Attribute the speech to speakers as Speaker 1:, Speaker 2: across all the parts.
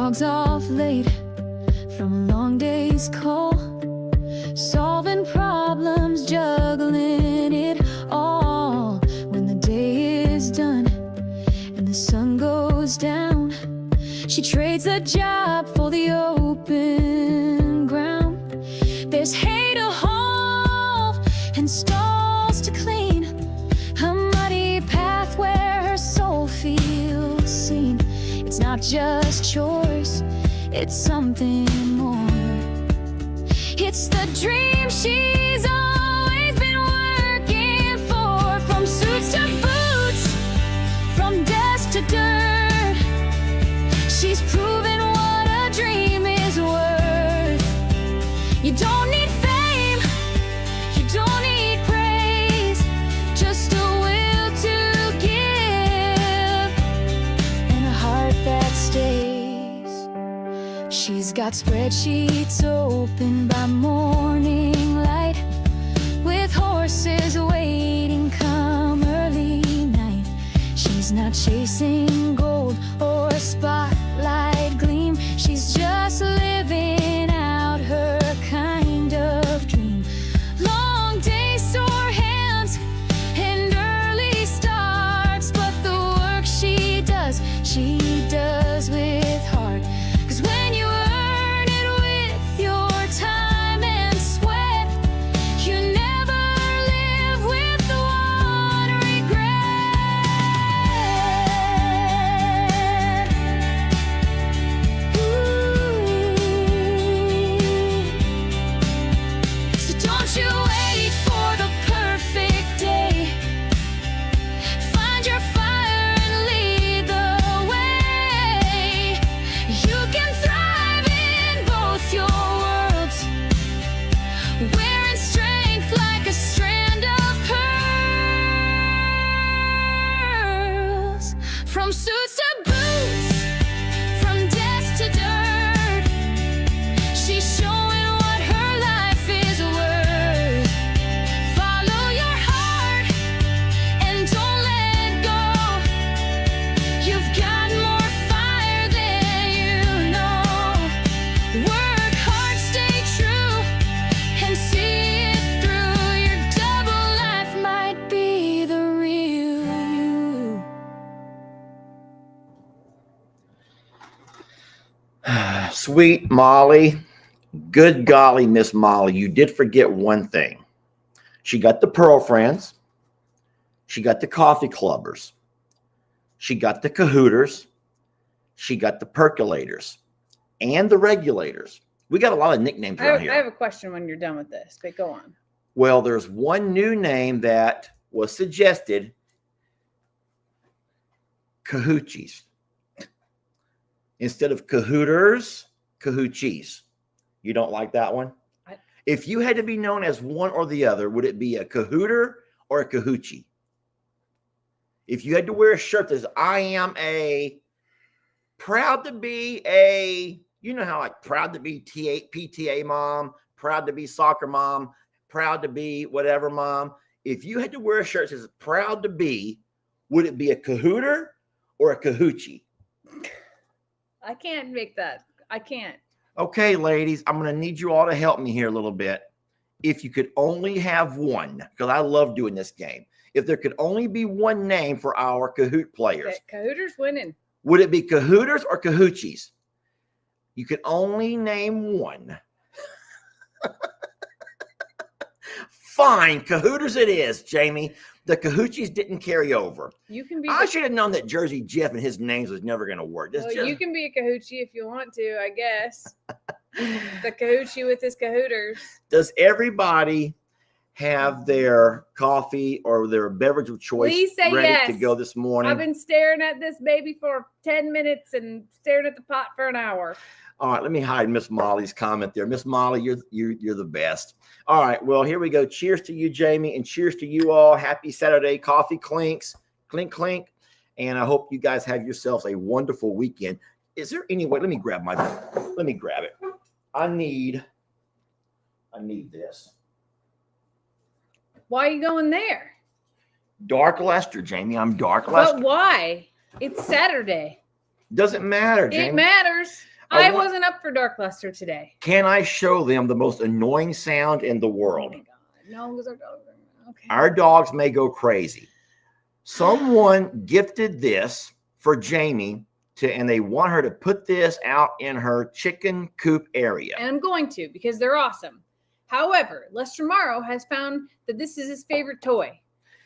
Speaker 1: logs off late from a long day's call, solving problems, juggling it all. When the day is done and the sun goes down, she trades the job for the open ground. There's hay to haul and stalls to clean, a muddy path where her soul feels seen. It's not just chores, it's something more. It's the dream she's always been working for. From suits to boots, from desk to dirt, she's proven what a dream is worth. You don't need fame, you don't need praise, just a will to give and a heart that stays. She's got spreadsheets open by morning light, with horses waiting come early night. She's not chasing gold or a spotlight gleam, she's just living out her kind of dream. Long days, sore hands, and early starts, but the work she does with heart. 'Cause when you earn it with your time and sweat, you never live with the one regret. So don't you wait for the perfect day. Find your fire and lead the way. You can thrive in both your worlds, wearing strength like a strand of pearls. From suits to boots, from desk to dirt, she's showing what her life is worth. Follow your heart and don't let go. You've got more fire than you know. Work hard, stay true, and see it through. Your double life might be the real you.
Speaker 2: Sweet Molly, good golly, Miss Molly, you did forget one thing. She got the Pearl Friends, she got the Coffee Clubbers, she got the Cahooters, she got the Percolators, and the Regulators. We got a lot of nicknames around
Speaker 3: I
Speaker 2: here.
Speaker 3: have a question when you're done with this, but go on.
Speaker 2: Well, there's one new name that was suggested, Cahoochies. Instead of Cahooters, Cahoochies. You don't like that one? If you had to be known as one or the other, would it be a Cahooter or a Cahoochie? If you had to wear a shirt that says, I am a proud to be a, you know how like proud to be PTA mom, proud to be soccer mom, proud to be whatever mom. If you had to wear a shirt that says proud to be, would it be a Cahooter or a Cahoochie?
Speaker 3: I can't make that. I can't.
Speaker 2: Okay, ladies, I'm going to need you all to help me here a little bit. If you could only have one, because I love doing this game. If there could only be one name for our Kahoot players,
Speaker 3: Cahooters winning.
Speaker 2: would it be Cahooters or Cahoochies? You could only name one. Fine, Cahooters it is, Jamie. The Cahoochies didn't carry over.
Speaker 3: You can be.
Speaker 2: I should have known that Jersey Jeff and his names was never going to work.
Speaker 3: Well, you can be a Cahoochie if you want to, I guess. The Cahoochie with his Cahooters.
Speaker 2: Does everybody have their coffee or their beverage of choice
Speaker 3: Please say
Speaker 2: ready
Speaker 3: yes.
Speaker 2: to go this morning?
Speaker 3: I've been staring at this baby for 10 minutes and staring at the pot for an hour.
Speaker 2: All right, let me hide Miss Molly's comment there. Miss Molly, you're the best. All right, well, here we go. Cheers to you, Jamie, and cheers to you all. Happy Saturday. Coffee clinks, clink, clink. And I hope you guys have yourselves a wonderful weekend. Is there any way? Let me grab it. I need this.
Speaker 3: Why are you going there?
Speaker 2: Dark Lester, Jamie. I'm Dark Lester.
Speaker 3: But why? It's Saturday.
Speaker 2: Doesn't matter, Jamie.
Speaker 3: It matters. I wasn't up for dark luster today.
Speaker 2: Can I show them the most annoying sound in the world?
Speaker 3: Oh my God. No, because our dogs are okay.
Speaker 2: Our dogs may go crazy. Someone gifted this for Jamie and they want her to put this out in her chicken coop area.
Speaker 3: And I'm going to, because they're awesome. However, Lester Morrow has found that this is his favorite toy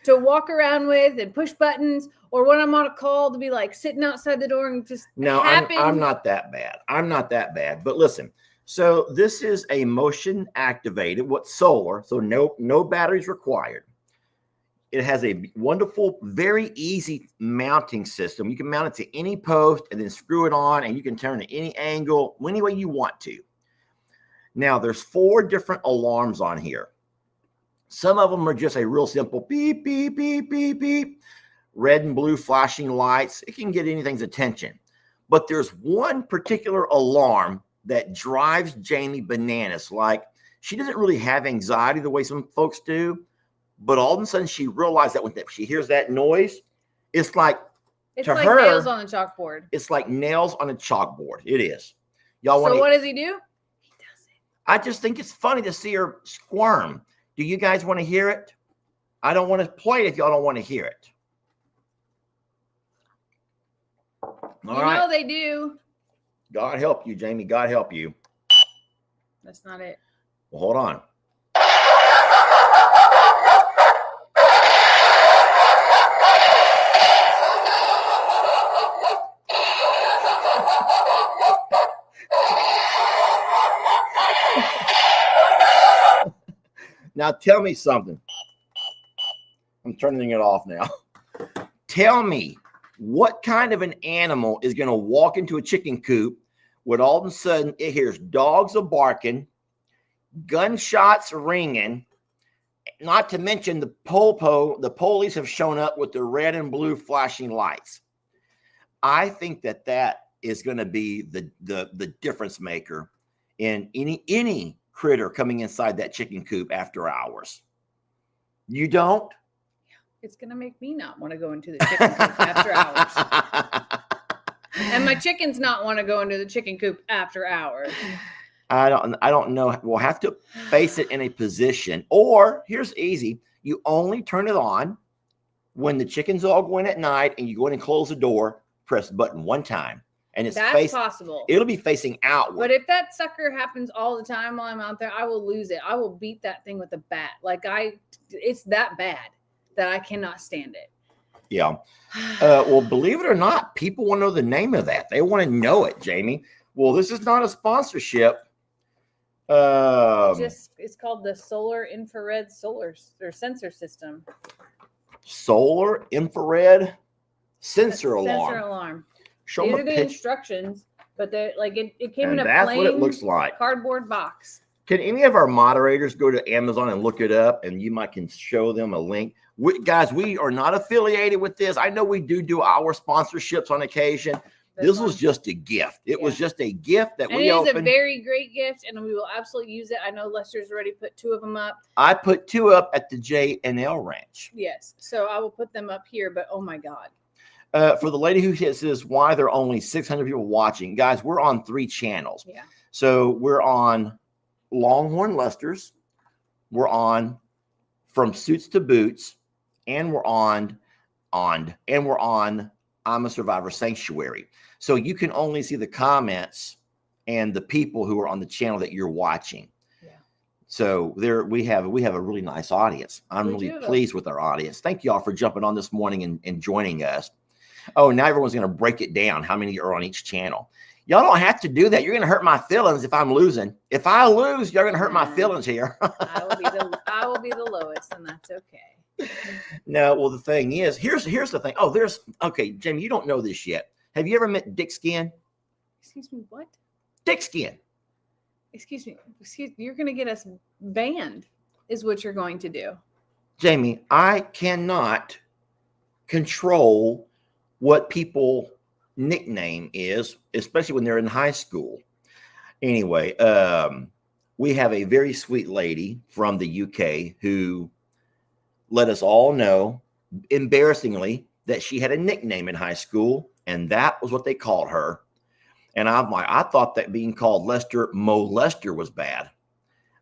Speaker 3: to walk around with and push buttons, or when I'm on a call to be like sitting outside the door and just
Speaker 2: I'm not that bad. I'm not that bad. But listen, so this is a motion activated, what's solar, so no batteries required. It has a wonderful, very easy mounting system. You can mount it to any post and then screw it on, and you can turn it any angle, any way you want to. Now, there's 4 different alarms on here. Some of them are just a real simple beep, beep, beep, beep, beep. Red and blue flashing lights. It can get anything's attention. But there's one particular alarm that drives Jamie bananas. Like, she doesn't really have anxiety the way some folks do. But all of a sudden, she realized that when she hears that noise, it's like to
Speaker 3: like
Speaker 2: her,
Speaker 3: nails on a chalkboard.
Speaker 2: It's like nails on a chalkboard. It is. Y'all
Speaker 3: So what does he do? He does it.
Speaker 2: I just think it's funny to see her squirm. Do you guys want to hear it? I don't want to play it if y'all don't want to hear it. All right.
Speaker 3: You know they do.
Speaker 2: God help you, Jamie. God help you.
Speaker 3: That's not it.
Speaker 2: Well, hold on. Now tell me something. I'm turning it off now. Tell me, what kind of an animal is going to walk into a chicken coop when all of a sudden it hears dogs a barking, gunshots ringing, not to mention the police have shown up with the red and blue flashing lights. I think that is going to be the difference maker in any critter coming inside that chicken coop after hours. You don't?
Speaker 3: It's going to make me not want to go into the chicken coop after hours. And my chickens not want to go into the chicken coop after hours.
Speaker 2: I don't know. We'll have to face it in a position. Or here's easy. You only turn it on when the chickens all go in at night and you go in and close the door, press the button one time. And
Speaker 3: that's possible.
Speaker 2: It'll be facing outward.
Speaker 3: But if that sucker happens all the time while I'm out there, I will lose it. I will beat that thing with a bat. It's that bad that I cannot stand it.
Speaker 2: Yeah. Well, believe it or not, people want to know the name of that. They want to know it, Jamie. Well, this is not a sponsorship.
Speaker 3: It's called the solar infrared sensor system.
Speaker 2: Solar infrared sensor alarm.
Speaker 3: Sensor alarm.
Speaker 2: Show
Speaker 3: These
Speaker 2: them
Speaker 3: are the instructions, but they're like it came in a
Speaker 2: that's
Speaker 3: plain
Speaker 2: what it looks like.
Speaker 3: Cardboard box.
Speaker 2: Can any of our moderators go to Amazon and look it up, and you can show them a link? Guys, we are not affiliated with this. I know we do our sponsorships on occasion. This was just a gift. It was just a gift that we opened.
Speaker 3: It is a very great gift, and we will absolutely use it. I know Lester's already put 2 of them up.
Speaker 2: I put 2 up at the J&L Ranch.
Speaker 3: Yes, so I will put them up here, but oh my God.
Speaker 2: For the lady who says why there are only 600 people watching, guys, we're on 3 channels.
Speaker 3: Yeah.
Speaker 2: So we're on Longhorn Lester's, we're on From Suits to Boots, and we're on I'm a Survivor Sanctuary. So you can only see the comments and the people who are on the channel that you're watching. Yeah. So we have a really nice audience. I'm really pleased with our audience. Thank you all for jumping on this morning and joining us. Oh, now everyone's going to break it down how many are on each channel. Y'all don't have to do that. You're going to hurt my feelings if I'm losing. If I lose, you're going to hurt my feelings here.
Speaker 3: I will be the lowest, and that's okay.
Speaker 2: No, well, the thing is, here's the thing. Oh, okay, Jamie, you don't know this yet. Have you ever met Dick Skin?
Speaker 3: Excuse me, what?
Speaker 2: Dick Skin.
Speaker 3: Excuse me, you're going to get us banned, is what you're going to do.
Speaker 2: Jamie, I cannot control what people nickname is, especially when they're in high school. Anyway, we have a very sweet lady from the UK who let us all know, embarrassingly, that she had a nickname in high school, and that was what they called her. And I'm like, I thought that being called Lester Molester was bad.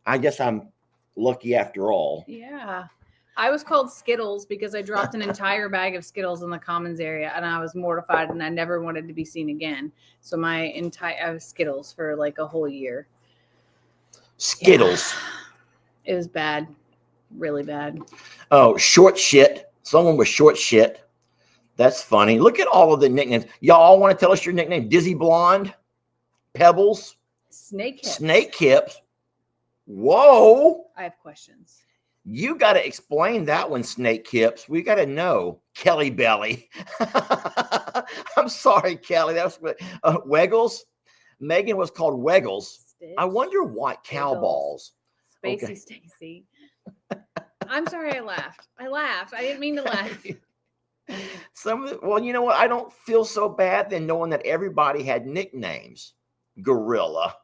Speaker 2: I guess I'm lucky after all.
Speaker 3: Yeah. I was called Skittles because I dropped an entire bag of Skittles in the commons area and I was mortified and I never wanted to be seen again. So I was Skittles for like a whole year.
Speaker 2: Skittles.
Speaker 3: Yeah. It was bad. Really bad.
Speaker 2: Oh, short shit. Someone was short shit. That's funny. Look at all of the nicknames. Y'all all want to tell us your nickname? Dizzy Blonde, Pebbles,
Speaker 3: Snake Hips.
Speaker 2: Snake Hips. Whoa.
Speaker 3: I have questions.
Speaker 2: You got to explain that one, Snake Hips. We got to know. Kelly Belly. I'm sorry, Kelly. That was Weggles. Megan was called Weggles.
Speaker 3: Stitch.
Speaker 2: I wonder why. Cow balls.
Speaker 3: Spacey
Speaker 2: Okay.
Speaker 3: Stacy. I'm sorry I laughed. I didn't mean to laugh.
Speaker 2: Well, you know what? I don't feel so bad then knowing that everybody had nicknames. Gorilla.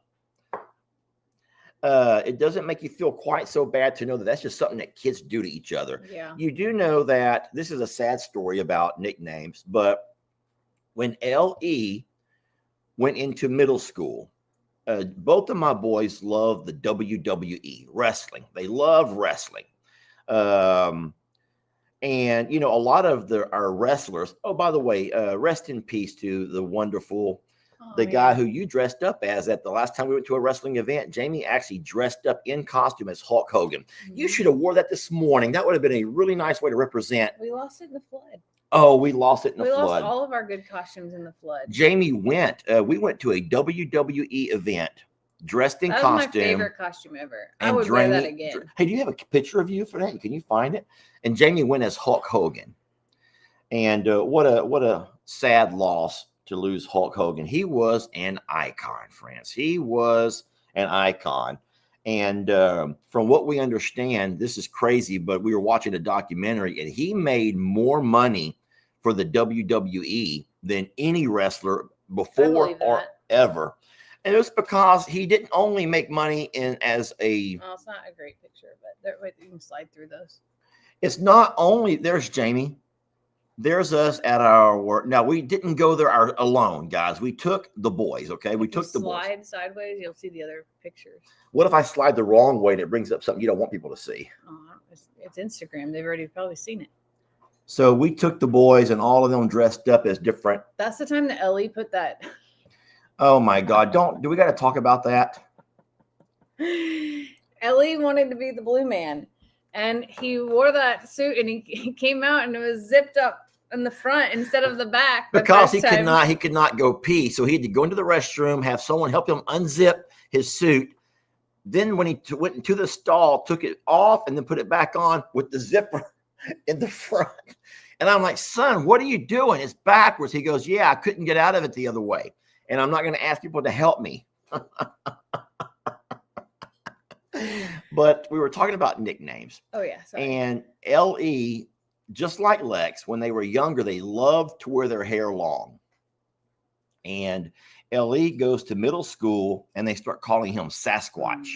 Speaker 2: It doesn't make you feel quite so bad to know that that's just something that kids do to each other.
Speaker 3: Yeah.
Speaker 2: You do know that this is a sad story about nicknames, but when L.E. went into middle school, both of my boys love the WWE, wrestling. They love wrestling. And, you know, a lot of our wrestlers, oh, by the way, rest in peace to the wonderful, guy who you dressed up as at the last time we went to a wrestling event. Jamie actually dressed up in costume as Hulk Hogan.
Speaker 3: Mm-hmm.
Speaker 2: You should have wore that this morning. That would have been a really nice way to represent.
Speaker 3: We lost it in the flood.
Speaker 2: Oh, we lost it in the flood.
Speaker 3: We lost all of our good costumes in the flood.
Speaker 2: Jamie we went to a WWE event dressed in
Speaker 3: that
Speaker 2: costume.
Speaker 3: was my favorite costume ever. I would wear that again.
Speaker 2: Hey, do you have a picture of you for that? Can you find it? And Jamie went as Hulk Hogan. And what a sad loss to lose Hulk Hogan. He was an icon, friends. He was an icon. And from what we understand, this is crazy, but we were watching a documentary and he made more money for the WWE than any wrestler before or ever. And it was because he didn't only make money as a...
Speaker 3: Oh, it's not a great picture, but wait, you can slide through those.
Speaker 2: It's not only... There's Jamie. There's us at our work. Now, we didn't go there alone, guys. We took the boys, okay? We took the boys.
Speaker 3: Slide sideways, you'll see the other pictures.
Speaker 2: What if I slide the wrong way and it brings up something you don't want people to see?
Speaker 3: It's Instagram. They've already probably seen it.
Speaker 2: So we took the boys and all of them dressed up as different...
Speaker 3: That's the time that Ellie put that...
Speaker 2: Oh my God. Do we got to talk about that?
Speaker 3: Ellie wanted to be the blue man and he wore that suit and he came out and it was zipped up in the front instead of the back.
Speaker 2: Because he could not go pee. So he had to go into the restroom, have someone help him unzip his suit. Then when he went into the stall, took it off and then put it back on with the zipper in the front. And I'm like, son, what are you doing? It's backwards. He goes, yeah, I couldn't get out of it the other way. And I'm not going to ask people to help me. But we were talking about nicknames.
Speaker 3: Oh, yeah. Sorry.
Speaker 2: And L.E., just like Lex, when they were younger, they loved to wear their hair long. And L.E. goes to middle school and they start calling him Sasquatch.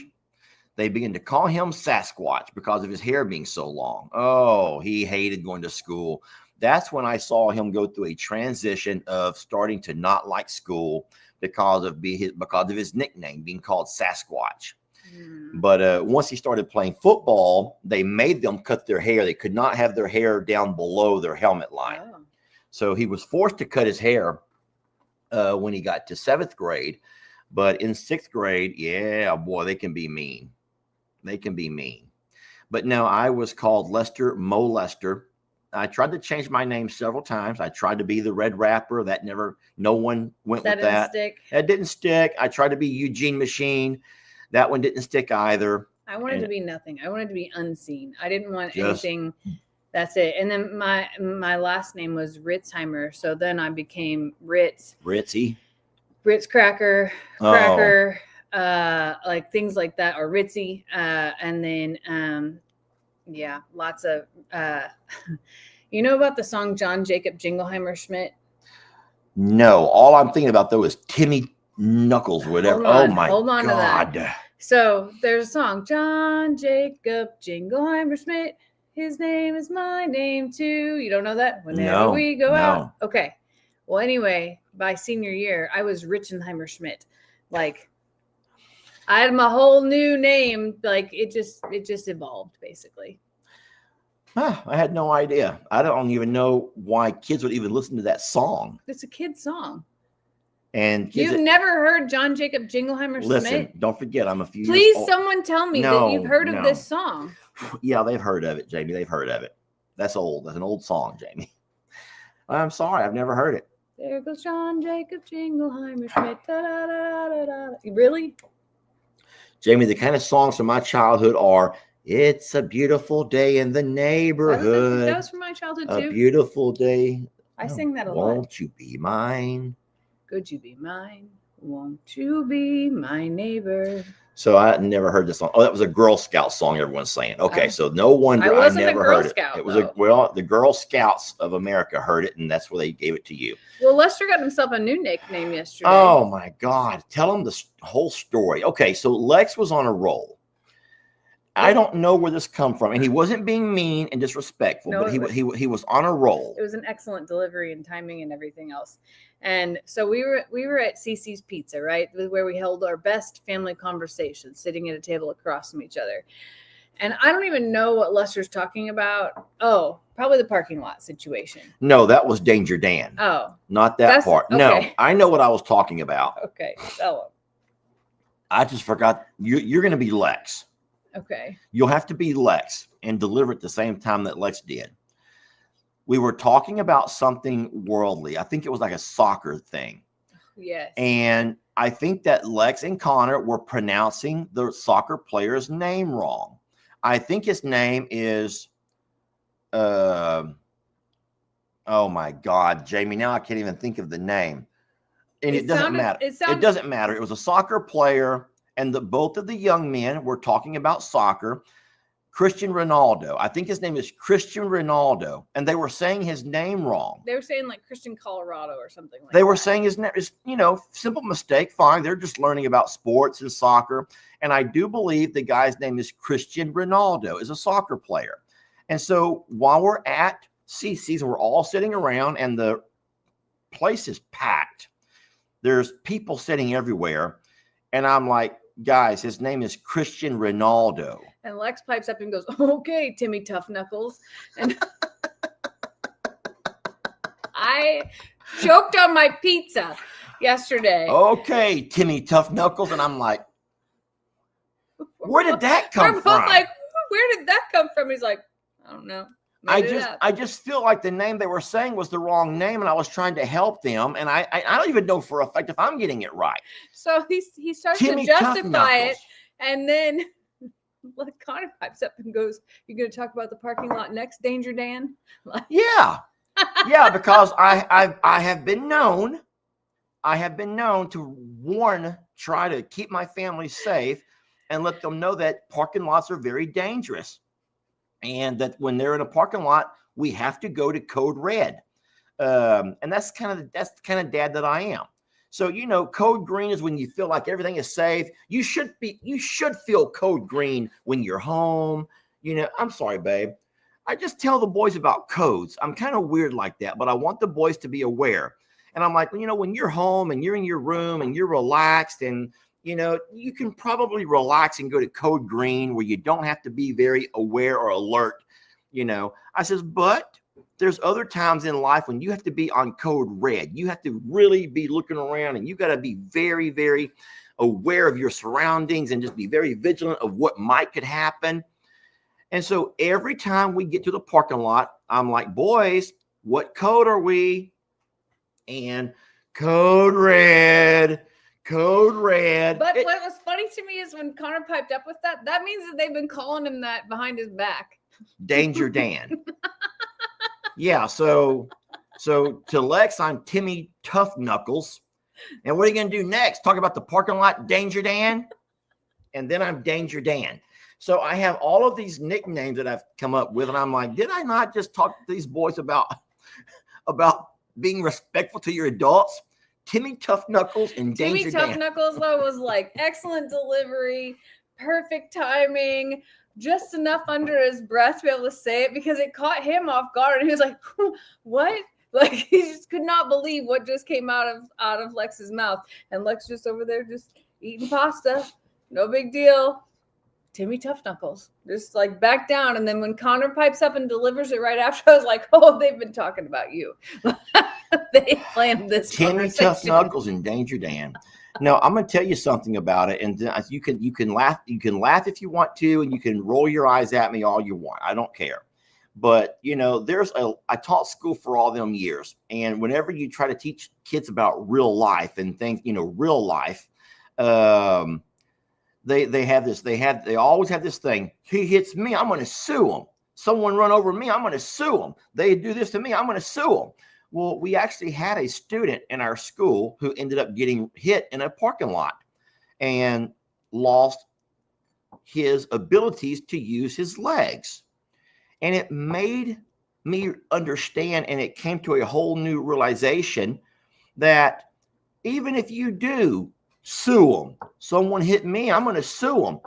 Speaker 2: They begin to call him Sasquatch because of his hair being so long. Oh, he hated going to school. That's when I saw him go through a transition of starting to not like school because of his nickname being called Sasquatch. But once he started playing football, they made them cut their hair. They could not have their hair down below their helmet line. Oh. So he was forced to cut his hair when he got to 7th grade. But in 6th grade, yeah, boy, they can be mean. They can be mean. But no, I was called Lester Molester. I tried to change my name several times. I tried to be the Red Rapper. No one went with that. That didn't stick. I tried to be Eugene Machine. That one didn't stick either.
Speaker 3: I wanted to be nothing. I wanted to be unseen. I didn't want anything. That's it. And then my last name was Ritzheimer. So then I became Ritz.
Speaker 2: Ritzy.
Speaker 3: Ritz Cracker. Like things like that, or Ritzy. And then yeah, lots of you know about the song John Jacob Jingleheimer Schmidt?
Speaker 2: No, all I'm thinking about though is TimmyToughKnuckles, whatever. Hold on
Speaker 3: to that. So there's a song, John Jacob Jingleheimer Schmidt. His name is my name too. You don't know that? Whenever we go out. Okay. Well, anyway, by senior year, I was Richenheimer Schmidt. Like, I had my whole new name. Like, it just evolved, basically.
Speaker 2: Huh, I had no idea. I don't even know why kids would even listen to that song.
Speaker 3: It's a kid's song.
Speaker 2: And
Speaker 3: You've never heard John Jacob Jingleheimer
Speaker 2: listen,
Speaker 3: Schmidt?
Speaker 2: don't forget, I'm a few
Speaker 3: Please,
Speaker 2: years old.
Speaker 3: someone tell me that
Speaker 2: No,
Speaker 3: you've heard of
Speaker 2: no.
Speaker 3: this song.
Speaker 2: Yeah, they've heard of it, Jamie. They've heard of it. That's old. That's an old song, Jamie. I'm sorry, I've never heard it.
Speaker 3: There goes John Jacob Jingleheimer Schmidt. Da, da, da, da, da. Really?
Speaker 2: Jamie, the kind of songs from my childhood are "It's a Beautiful Day in the Neighborhood."
Speaker 3: That was from my childhood
Speaker 2: A
Speaker 3: too.
Speaker 2: beautiful day.
Speaker 3: I sing that a lot.
Speaker 2: Won't you be mine?
Speaker 3: Could you be mine? Won't you be my neighbor?
Speaker 2: So I never heard this song. Oh, that was a Girl Scout song everyone's saying. Okay,
Speaker 3: Oh.
Speaker 2: so no wonder
Speaker 3: I wasn't a
Speaker 2: never
Speaker 3: Girl
Speaker 2: heard
Speaker 3: Scout,
Speaker 2: it. It was
Speaker 3: though.
Speaker 2: the Girl Scouts of America heard it, and that's where they gave it to you.
Speaker 3: Well, Lester got himself a new nickname yesterday.
Speaker 2: Oh my God. Tell them the whole story. Okay, so Lex was on a roll. I don't know where this come from, and he wasn't being mean and disrespectful,
Speaker 3: No,
Speaker 2: but
Speaker 3: it
Speaker 2: he was on a roll.
Speaker 3: It was an excellent delivery and timing and everything else. And so we were at CC's Pizza, right, where we held our best family conversations, sitting at a table across from each other. And I don't even know what Lester's talking about. Oh, probably the parking lot situation.
Speaker 2: No, that was Danger Dan.
Speaker 3: Oh,
Speaker 2: Not that
Speaker 3: that's-
Speaker 2: part.
Speaker 3: okay.
Speaker 2: No, I know what I was talking about.
Speaker 3: okay. Oh,
Speaker 2: I just forgot. You're going to be Lex.
Speaker 3: okay.
Speaker 2: You'll have to be Lex and deliver at the same time that Lex did. We were talking about something worldly. I think it was like a soccer thing.
Speaker 3: Yes.
Speaker 2: And I think that Lex and Connor were pronouncing the soccer player's name wrong. I think his name is, oh my God, Jamie, now I can't even think of the name. And it doesn't matter. It doesn't matter. It was a soccer player, and both of the young men were talking about soccer. Cristiano Ronaldo. I think his name is Cristiano Ronaldo, and they were saying his name wrong.
Speaker 3: They were saying like Christian Colorado or something like that.
Speaker 2: They were saying his name is, simple mistake. Fine. They're just learning about sports and soccer. And I do believe the guy's name is Cristiano Ronaldo, is a soccer player. And so while we're at CC's, we're all sitting around and the place is packed. There's people sitting everywhere. And I'm like, guys, his name is Cristiano Ronaldo.
Speaker 3: And Lex pipes up and goes, okay, TimmyToughKnuckles. And I choked on my pizza yesterday.
Speaker 2: Okay, TimmyToughKnuckles. And I'm like, where did that come
Speaker 3: We're
Speaker 2: from?
Speaker 3: both like, where did that come from? He's like, I don't know.
Speaker 2: I just feel like the name they were saying was the wrong name, and I was trying to help them, and I don't even know for a fact if I'm getting it right.
Speaker 3: So he starts to justify it, and then Connor pipes up and goes, "You're going to talk about the parking lot next, Danger Dan?"
Speaker 2: Yeah, because I have been known to try to keep my family safe, and let them know that parking lots are very dangerous. And that when they're in a parking lot, we have to go to code red. And that's kind of dad that I am. So, code green is when you feel like everything is safe. You should feel code green when you're home. I'm sorry, babe. I just tell the boys about codes. I'm kind of weird like that, but I want the boys to be aware. And I'm like, when you're home and you're in your room and you're relaxed and you can probably relax and go to code green where you don't have to be very aware or alert. I says, but there's other times in life when you have to be on code red. You have to really be looking around, and you got to be very, very aware of your surroundings and just be very vigilant of what could happen. And so every time we get to the parking lot, I'm like, boys, what code are we? And code red. Code red.
Speaker 3: But what was funny to me is when Connor piped up with that means that they've been calling him that behind his back.
Speaker 2: Danger Dan. Yeah, so to Lex, I'm TimmyToughKnuckles. And what are you going to do next? Talk about the parking lot, Danger Dan? And then I'm Danger Dan. So I have all of these nicknames that I've come up with, and I'm like, did I not just talk to these boys about being respectful to your adults? TimmyToughKnuckles and Danger Dan.
Speaker 3: TimmyToughKnuckles, though, was like excellent delivery, perfect timing, just enough under his breath to be able to say it because it caught him off guard. And he was like, what? Like he just could not believe what just came out of Lex's mouth, and Lex just over there just eating pasta, no big deal. TimmyToughKnuckles just like back down, and then when Connor pipes up and delivers it right after, I was like, oh, they've been talking about you. They planned this.
Speaker 2: TimmyToughKnuckles and Danger Dan. No, I'm going to tell you something about it, and you can laugh. You can laugh if you want to, and you can roll your eyes at me all you want. I don't care. But you know, I taught school for all them years, and whenever you try to teach kids about real life and things, you know, real life, they always have this thing. He hits me, I'm going to sue him. Someone run over me, I'm going to sue them. They do this to me, I'm going to sue them. Well, we actually had a student in our school who ended up getting hit in a parking lot and lost his abilities to use his legs. And it made me understand, and it came to a whole new realization that even if you do sue them, someone hit me, I'm going to sue them.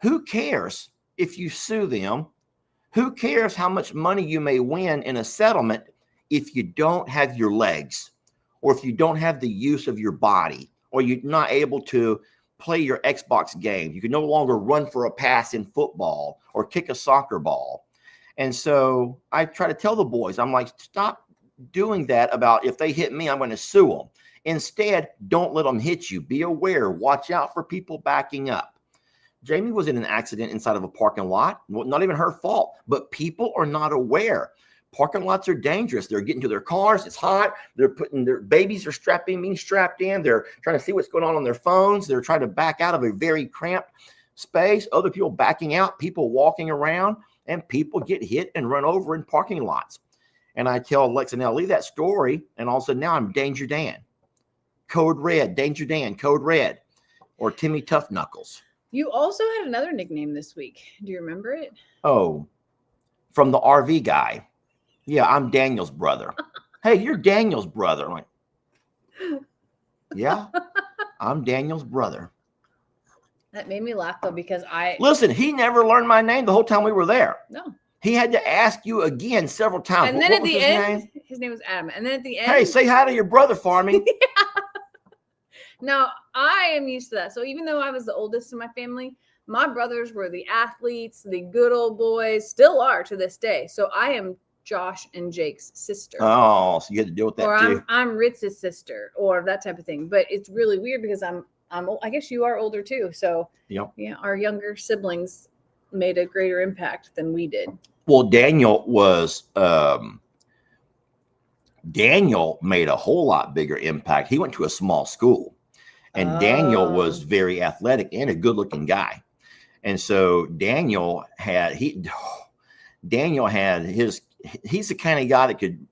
Speaker 2: Who cares if you sue them? Who cares how much money you may win in a settlement if you don't have your legs, or if you don't have the use of your body, or you're not able to play your Xbox game? You can no longer run for a pass in football or kick a soccer ball. And so I try to tell the boys, I'm like, stop doing that about if they hit me, I'm going to sue them. Instead, don't let them hit you. Be aware. Watch out for people backing up. Jamie was in an accident inside of a parking lot. Not even her fault, but people are not aware. Parking lots are dangerous. They're getting to their cars. It's hot. They're putting their babies are being strapped in. They're trying to see what's going on their phones. They're trying to back out of a very cramped space. Other people backing out, people walking around, and people get hit and run over in parking lots. And I tell Alexa, now leave that story. And all of a sudden now I'm Danger Dan. Code Red, Danger Dan, Code Red, or TimmyToughKnuckles.
Speaker 3: You also had another nickname this week. Do you remember it?
Speaker 2: Oh, from the RV guy. Yeah, I'm Daniel's brother. Hey, you're Daniel's brother. I'm like, yeah, I'm Daniel's brother.
Speaker 3: That made me laugh though, because
Speaker 2: listen, he never learned my name the whole time we were there.
Speaker 3: No.
Speaker 2: He had to ask you again several times.
Speaker 3: And then at the end, his name was Adam. And then at the end,
Speaker 2: hey, say hi to your brother for me.
Speaker 3: Yeah. Now, I am used to that. So even though I was the oldest in my family, my brothers were the athletes, the good old boys, still are to this day. So I am Josh and Jake's sister.
Speaker 2: Oh, so you had to deal with that
Speaker 3: or
Speaker 2: too.
Speaker 3: I'm Ritz's sister, or that type of thing. But it's really weird because I guess you are older too. So
Speaker 2: yep.
Speaker 3: Yeah, our younger siblings made a greater impact than we did.
Speaker 2: Well, Daniel made a whole lot bigger impact. He went to a small school, and Daniel was very athletic and a good looking guy. And so Daniel had he's the kind of guy that could,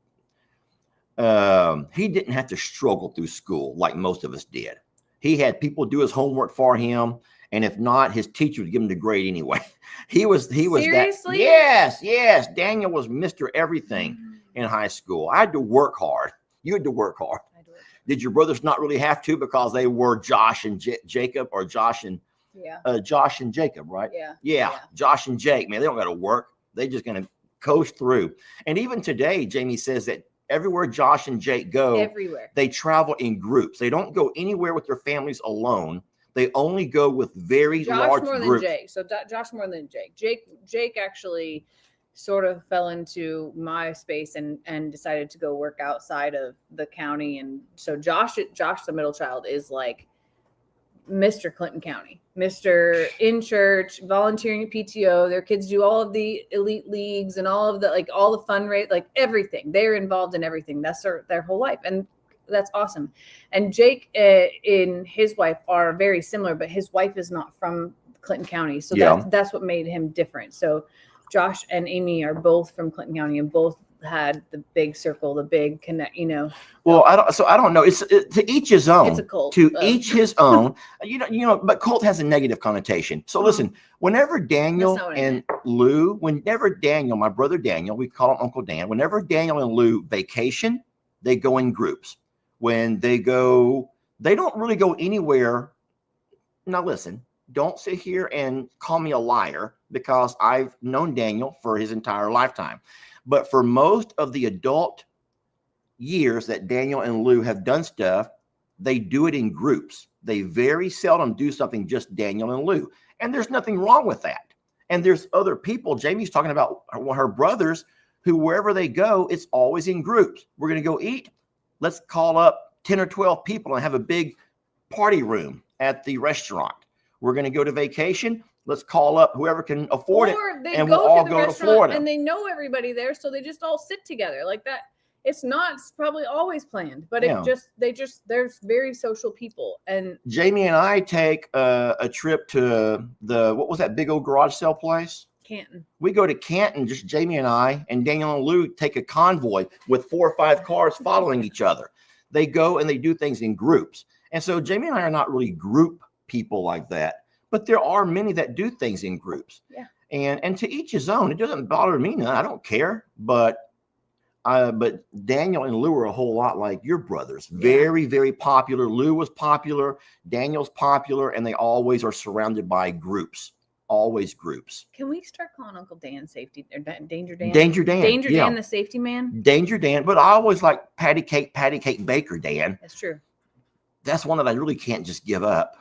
Speaker 2: he didn't have to struggle through school like most of us did. He had people do his homework for him. And if not, his teacher would give him the grade anyway. He was
Speaker 3: Seriously?
Speaker 2: That. Yes. Daniel was Mr. Everything in high school. I had to work hard. You had to work hard. Did your brothers not really have to because they were Josh and Jacob, or Josh and Jacob, right? Yeah. Josh and Jake, man, they don't got to work. They just going to coast through. And even today, Jamie says that everywhere Josh and Jake go, they travel in groups. They don't go anywhere with their families alone. They only go with very large
Speaker 3: more
Speaker 2: groups.
Speaker 3: Than Jake. So Josh more than Jake. Jake actually sort of fell into my space and decided to go work outside of the county. And so Josh, the middle child, is like Mr. Clinton County, Mr. in church, volunteering at PTO. Their kids do all of the elite leagues and all of the, like all the fun rate, like everything. They're involved in everything. That's their whole life. And that's awesome. And Jake and his wife are very similar, but his wife is not from Clinton County. So that's what made him different. So Josh and Amy are both from Clinton County and both had the big circle, the big connect, Well, I don't know. It's to each his own. It's a cult.
Speaker 2: To each his own. But cult has a negative connotation. So listen, whenever Daniel and Lou, my brother Daniel, we call him Uncle Dan, whenever Daniel and Lou vacation, they go in groups. When they go, they don't really go anywhere. Now listen, don't sit here and call me a liar, because I've known Daniel for his entire lifetime. But for most of the adult years that Daniel and Lou have done stuff, they do it in groups. They very seldom do something just Daniel and Lou. And there's nothing wrong with that. And there's other people. Jamie's talking about her brothers who, wherever they go, it's always in groups. We're going to go eat. Let's call up 10 or 12 people and have a big party room at the restaurant. We're going to go to vacation. Let's call up whoever can afford it, and we'll all go to Florida.
Speaker 3: And they know everybody there, so they just all sit together like that. It's not probably always planned, but there's very social people. And
Speaker 2: Jamie and I take a trip to what was that big old garage sale place?
Speaker 3: Canton.
Speaker 2: We go to Canton, just Jamie and I, and Daniel and Lou take a convoy with 4 or 5 cars following each other. They go and they do things in groups. And so Jamie and I are not really group people like that, but there are many that do things in groups.
Speaker 3: Yeah.
Speaker 2: And to each his own. It doesn't bother me none. I don't care. But Daniel and Lou are a whole lot like your brothers. Very, very popular. Lou was popular. Daniel's popular. And they always are surrounded by groups. Always groups.
Speaker 3: Can we start calling Uncle Dan Safety or Danger Dan?
Speaker 2: Danger Dan.
Speaker 3: Danger Dan, the safety man.
Speaker 2: Danger Dan. But I always like Patty Cake Baker Dan.
Speaker 3: That's true.
Speaker 2: That's one that I really can't just give up.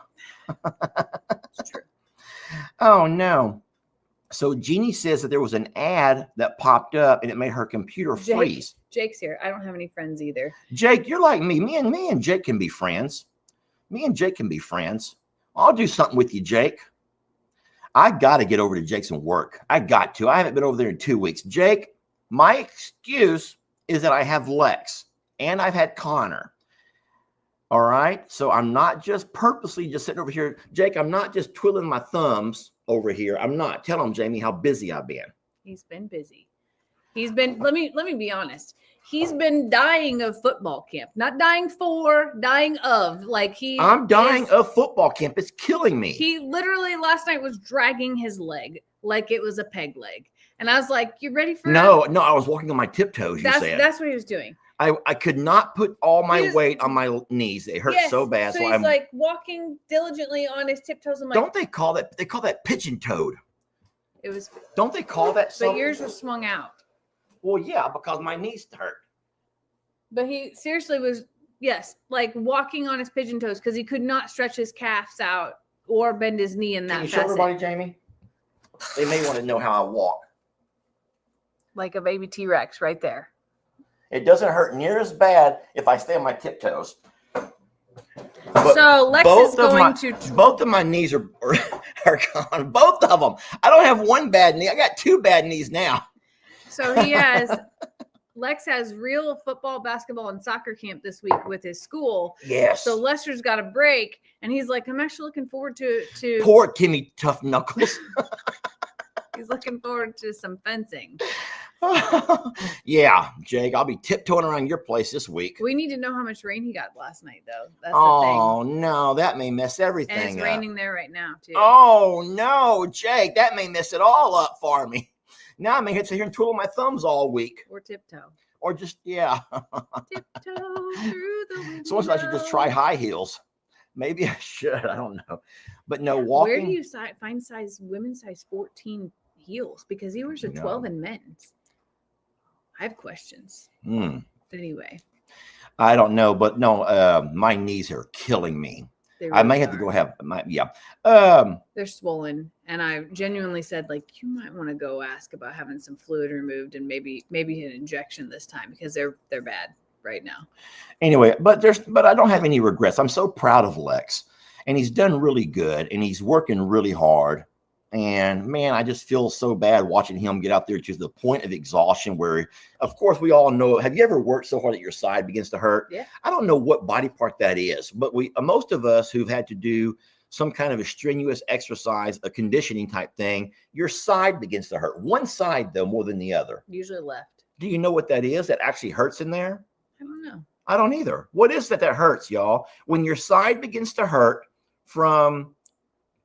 Speaker 3: That's true.
Speaker 2: Oh, no. So Jeannie says that there was an ad that popped up and it made her computer freeze.
Speaker 3: Jake's here. I don't have any friends either.
Speaker 2: Jake, you're like me. Me and Jake can be friends. Me and Jake can be friends. I'll do something with you, Jake. I got to get over to Jake's and work. I got to. I haven't been over there in 2 weeks. Jake, my excuse is that I have Lex and I've had Connor. All right. So I'm not just purposely just sitting over here. Jake, I'm not just twiddling my thumbs over here. I'm not. Tell him, Jamie, how busy I've been.
Speaker 3: He's been busy. He's been, let me be honest. He's been dying of football camp. Not dying for, dying of. I'm
Speaker 2: dying of football camp. It's killing me.
Speaker 3: He literally last night was dragging his leg like it was a peg leg. And I was like, you ready for
Speaker 2: No, I was walking on my tiptoes,
Speaker 3: That's what he was doing.
Speaker 2: I could not put all my weight on my knees. It hurt so bad.
Speaker 3: So he's like walking diligently on his tiptoes. I'm like,
Speaker 2: don't they call that pigeon toed?
Speaker 3: It was.
Speaker 2: Don't they call that something?
Speaker 3: But yours was swung out.
Speaker 2: Well, yeah, because my knees hurt.
Speaker 3: But he seriously was, like walking on his pigeon toes because he could not stretch his calves out or bend his knee in that.
Speaker 2: Can you show everybody, Jamie? They may want to know how I walk.
Speaker 3: Like a baby T-Rex right there.
Speaker 2: It doesn't hurt near as bad if I stay on my tiptoes. But
Speaker 3: so Lex is going to.
Speaker 2: Both of my knees are gone. Both of them. I don't have one bad knee. I got 2 bad knees now.
Speaker 3: So Lex has real football, basketball, and soccer camp this week with his school.
Speaker 2: Yes.
Speaker 3: So Lester's got a break, and he's like, I'm actually looking forward to.
Speaker 2: Poor TimmyToughKnuckles.
Speaker 3: He's looking forward to some fencing.
Speaker 2: Yeah, Jake, I'll be tiptoeing around your place this week.
Speaker 3: We need to know how much rain he got last night, though. That's
Speaker 2: the
Speaker 3: thing.
Speaker 2: No, that may mess everything up.
Speaker 3: And it's raining there right now, too.
Speaker 2: Oh, no, Jake, that may mess it all up for me. Now I may have to sit here and twiddle my thumbs all week.
Speaker 3: Or tiptoe.
Speaker 2: Or just, yeah.
Speaker 3: Tiptoe through the window.
Speaker 2: So I should just try high heels. Maybe I should. I don't know. But no, walking.
Speaker 3: Where do you find women's size 14 heels? Because he wears a 12 in men's. I have questions. Anyway.
Speaker 2: I don't know, but no, my knees are killing me. Really I may have to go have
Speaker 3: they're swollen. And I genuinely said, you might want to go ask about having some fluid removed and maybe an injection this time because they're bad right now.
Speaker 2: Anyway, but I don't have any regrets. I'm so proud of Lex. And he's done really good and he's working really hard. And man, I just feel so bad watching him get out there to the point of exhaustion where, of course, we all know. Have you ever worked so hard that your side begins to hurt?
Speaker 3: Yeah.
Speaker 2: I don't know what body part that is, but most of us who've had to do some kind of a strenuous exercise, a conditioning type thing, your side begins to hurt. One side, though, more than the other.
Speaker 3: Usually left.
Speaker 2: Do you know what that is that actually hurts in there?
Speaker 3: I don't know.
Speaker 2: I don't either. What is that hurts, y'all? When your side begins to hurt from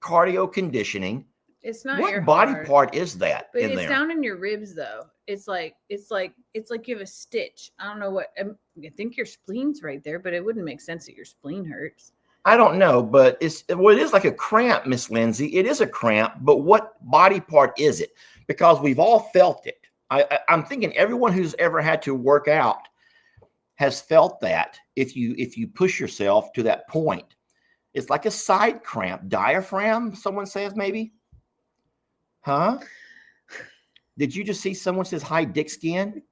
Speaker 2: cardio conditioning,
Speaker 3: it's not
Speaker 2: what
Speaker 3: your
Speaker 2: body
Speaker 3: heart.
Speaker 2: Part is that?
Speaker 3: But
Speaker 2: in
Speaker 3: it's
Speaker 2: there?
Speaker 3: Down in your ribs, though. It's like you have a stitch. I don't know what. I think your spleen's right there, but it wouldn't make sense that your spleen hurts.
Speaker 2: I don't know, but it is like a cramp, Miss Lindsay. It is a cramp, but what body part is it? Because we've all felt it. I'm thinking everyone who's ever had to work out has felt that if you push yourself to that point, it's like a side cramp, diaphragm, someone says maybe. Huh? Did you just see someone says hi, dick skin?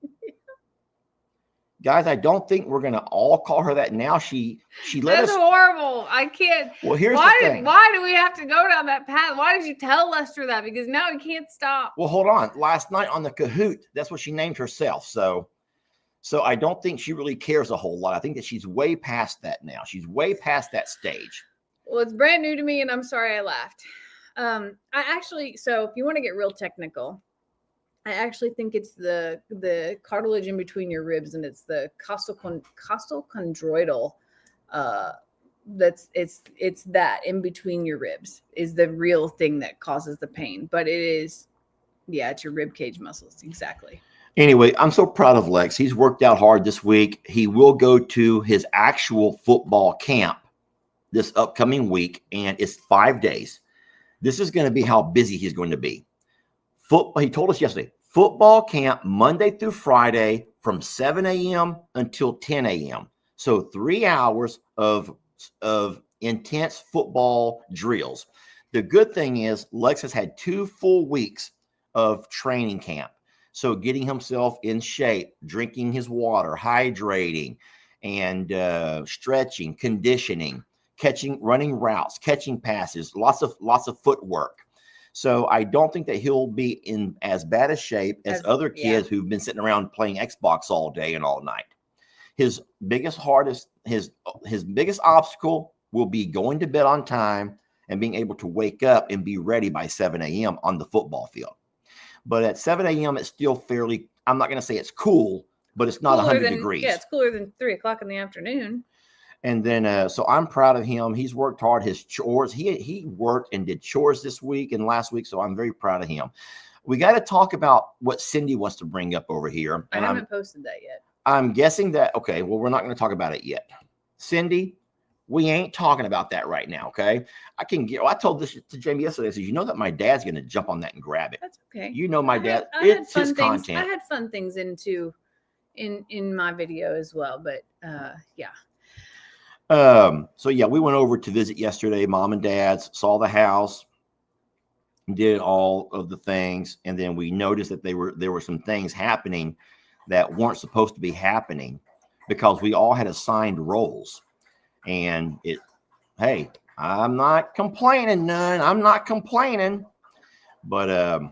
Speaker 2: Guys, I don't think we're gonna all call her that now. She let
Speaker 3: That's
Speaker 2: us.
Speaker 3: horrible. I can't.
Speaker 2: Well, here's the thing.
Speaker 3: Why do we have to go down that path? Why did you tell Lester that? Because now he can't stop.
Speaker 2: Well, hold on. Last night on the Kahoot, that's what she named herself. So I don't think she really cares a whole lot. I think that she's way past that now. She's way past that stage.
Speaker 3: Well, it's brand new to me, and I'm sorry I laughed. I actually, so if you want to get real technical, I actually think it's the cartilage in between your ribs, and it's the costochondroidal. It's that in between your ribs is the real thing that causes the pain. But it is, yeah, it's your rib cage muscles exactly.
Speaker 2: Anyway, I'm so proud of Lex. He's worked out hard this week. He will go to his actual football camp this upcoming week, and it's 5 days. This is going to be how busy he's going to be. He told us yesterday, football camp Monday through Friday from 7 a.m. until 10 a.m. So 3 hours of intense football drills. The good thing is Lex has had 2 full weeks of training camp. So getting himself in shape, drinking his water, hydrating, and stretching, conditioning, running routes, catching passes, lots of footwork. So I don't think that he'll be in as bad a shape as other kids who've been sitting around playing Xbox all day and all night. His biggest obstacle will be going to bed on time and being able to wake up and be ready by 7 a.m. on the football field. But at 7 a.m., it's still fairly, I'm not going to say it's cool, but it's not 100 degrees.
Speaker 3: Yeah, it's cooler than 3 o'clock in the afternoon.
Speaker 2: And then, so I'm proud of him. He's worked hard. His chores, he worked and did chores this week and last week. So I'm very proud of him. We got to talk about what Cindy wants to bring up over here.
Speaker 3: I haven't posted that yet.
Speaker 2: I'm guessing that, okay, well, we're not going to talk about it yet. Cindy, we ain't talking about that right now, okay? I told this to Jamie yesterday. I said, you know that my dad's going to jump on that and grab it.
Speaker 3: That's okay.
Speaker 2: You know my dad,
Speaker 3: it's
Speaker 2: his content.
Speaker 3: I had fun things in my video as well, but yeah.
Speaker 2: So yeah, we went over to visit yesterday, mom and dad's, saw the house, did all of the things, and then we noticed that there were some things happening that weren't supposed to be happening because we all had assigned roles. And hey, I'm not complaining none. I'm not complaining. But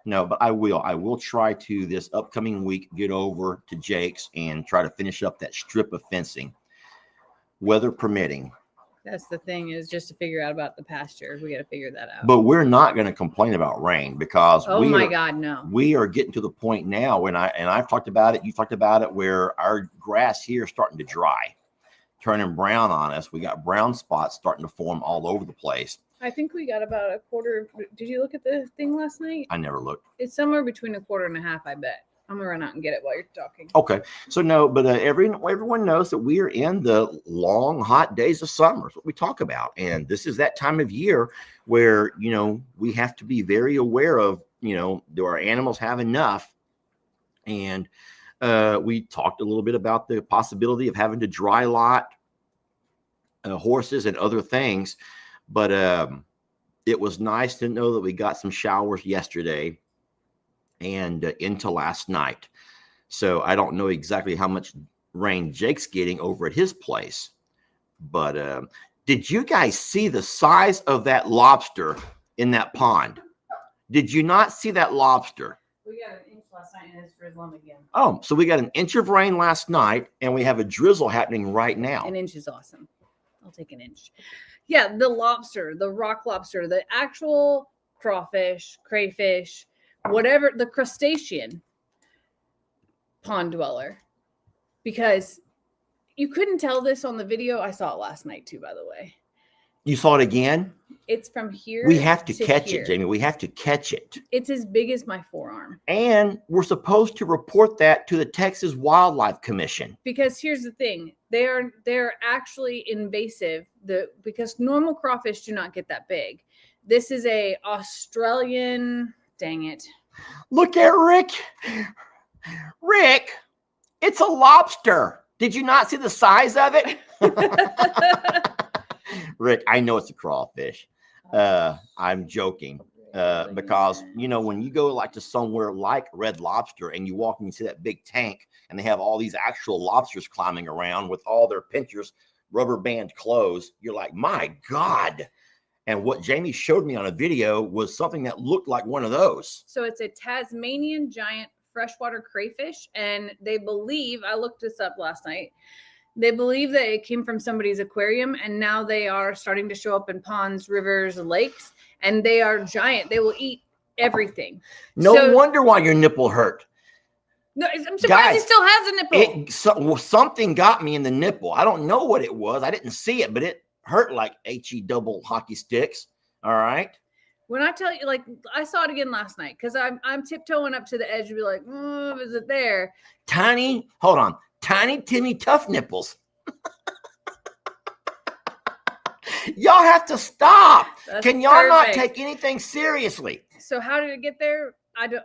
Speaker 2: no, but I will try to this upcoming week get over to Jake's and try to finish up that strip of fencing, weather permitting.
Speaker 3: That's the thing, is just to figure out about the pasture. We got to figure that out.
Speaker 2: But we're not going to complain about rain because
Speaker 3: no.
Speaker 2: We are getting to the point now when I've talked about it, you talked about it, where our grass here is starting to dry, turning brown on us. We got brown spots starting to form all over the place.
Speaker 3: I think we got about a quarter. Did you look at the thing last night?
Speaker 2: I never looked.
Speaker 3: It's somewhere between a quarter and a half, I bet. I'm gonna run out and get it while you're talking.
Speaker 2: Okay, so no, but everyone knows that we are in the long, hot days of summer. That's what we talk about, and this is that time of year where we have to be very aware of do our animals have enough, and we talked a little bit about the possibility of having to dry lot horses and other things, but it was nice to know that we got some showers yesterday and into last night. So I don't know exactly how much rain Jake's getting over at his place, but did you guys see the size of that lobster in that pond? Did you not see that lobster?
Speaker 3: We got an inch last night and it's drizzling again.
Speaker 2: Oh, so we got an inch of rain last night and we have a drizzle happening right now.
Speaker 3: An inch is awesome. I'll take an inch. Yeah, the lobster, the rock lobster, the actual crawfish, crayfish, whatever, the crustacean pond dweller, because you couldn't tell this on the video. I saw it last night too, by the way.
Speaker 2: You saw it again?
Speaker 3: It's from here.
Speaker 2: We have to catch
Speaker 3: here.
Speaker 2: it, Jamie. We have to catch it.
Speaker 3: It's as big as my forearm.
Speaker 2: And we're supposed to report that to the Texas Wildlife Commission.
Speaker 3: Because here's the thing. They're actually invasive. Because normal crawfish do not get that big. This is a Australian, dang it.
Speaker 2: Look at Rick. Rick, It's a lobster. Did you not see the size of it? Rick, I know it's a crawfish. I'm joking. Because, you know, when you go like to somewhere like Red Lobster and you walk and you see that big tank and they have all these actual lobsters climbing around with all their pinchers, rubber band clothes, you're like, my God. And what Jamie showed me on a video was something that looked like one of those.
Speaker 3: So it's a Tasmanian giant freshwater crayfish. And they believe, I looked this up last night, they believe that it came from somebody's aquarium. And now they are starting to show up in ponds, rivers, lakes. And they are giant. They will eat everything.
Speaker 2: No wonder why your nipple hurt.
Speaker 3: No, I'm surprised he still has a nipple.
Speaker 2: Something got me in the nipple. I don't know what it was. I didn't see it, but it hurt like HE double hockey sticks. All right.
Speaker 3: When I tell you, like, I saw it again last night because I'm tiptoeing up to the edge and be like, is it there?
Speaker 2: Tiny Timmy Tough nipples. Y'all have to stop. Can y'all not take anything seriously?
Speaker 3: So how did it get there?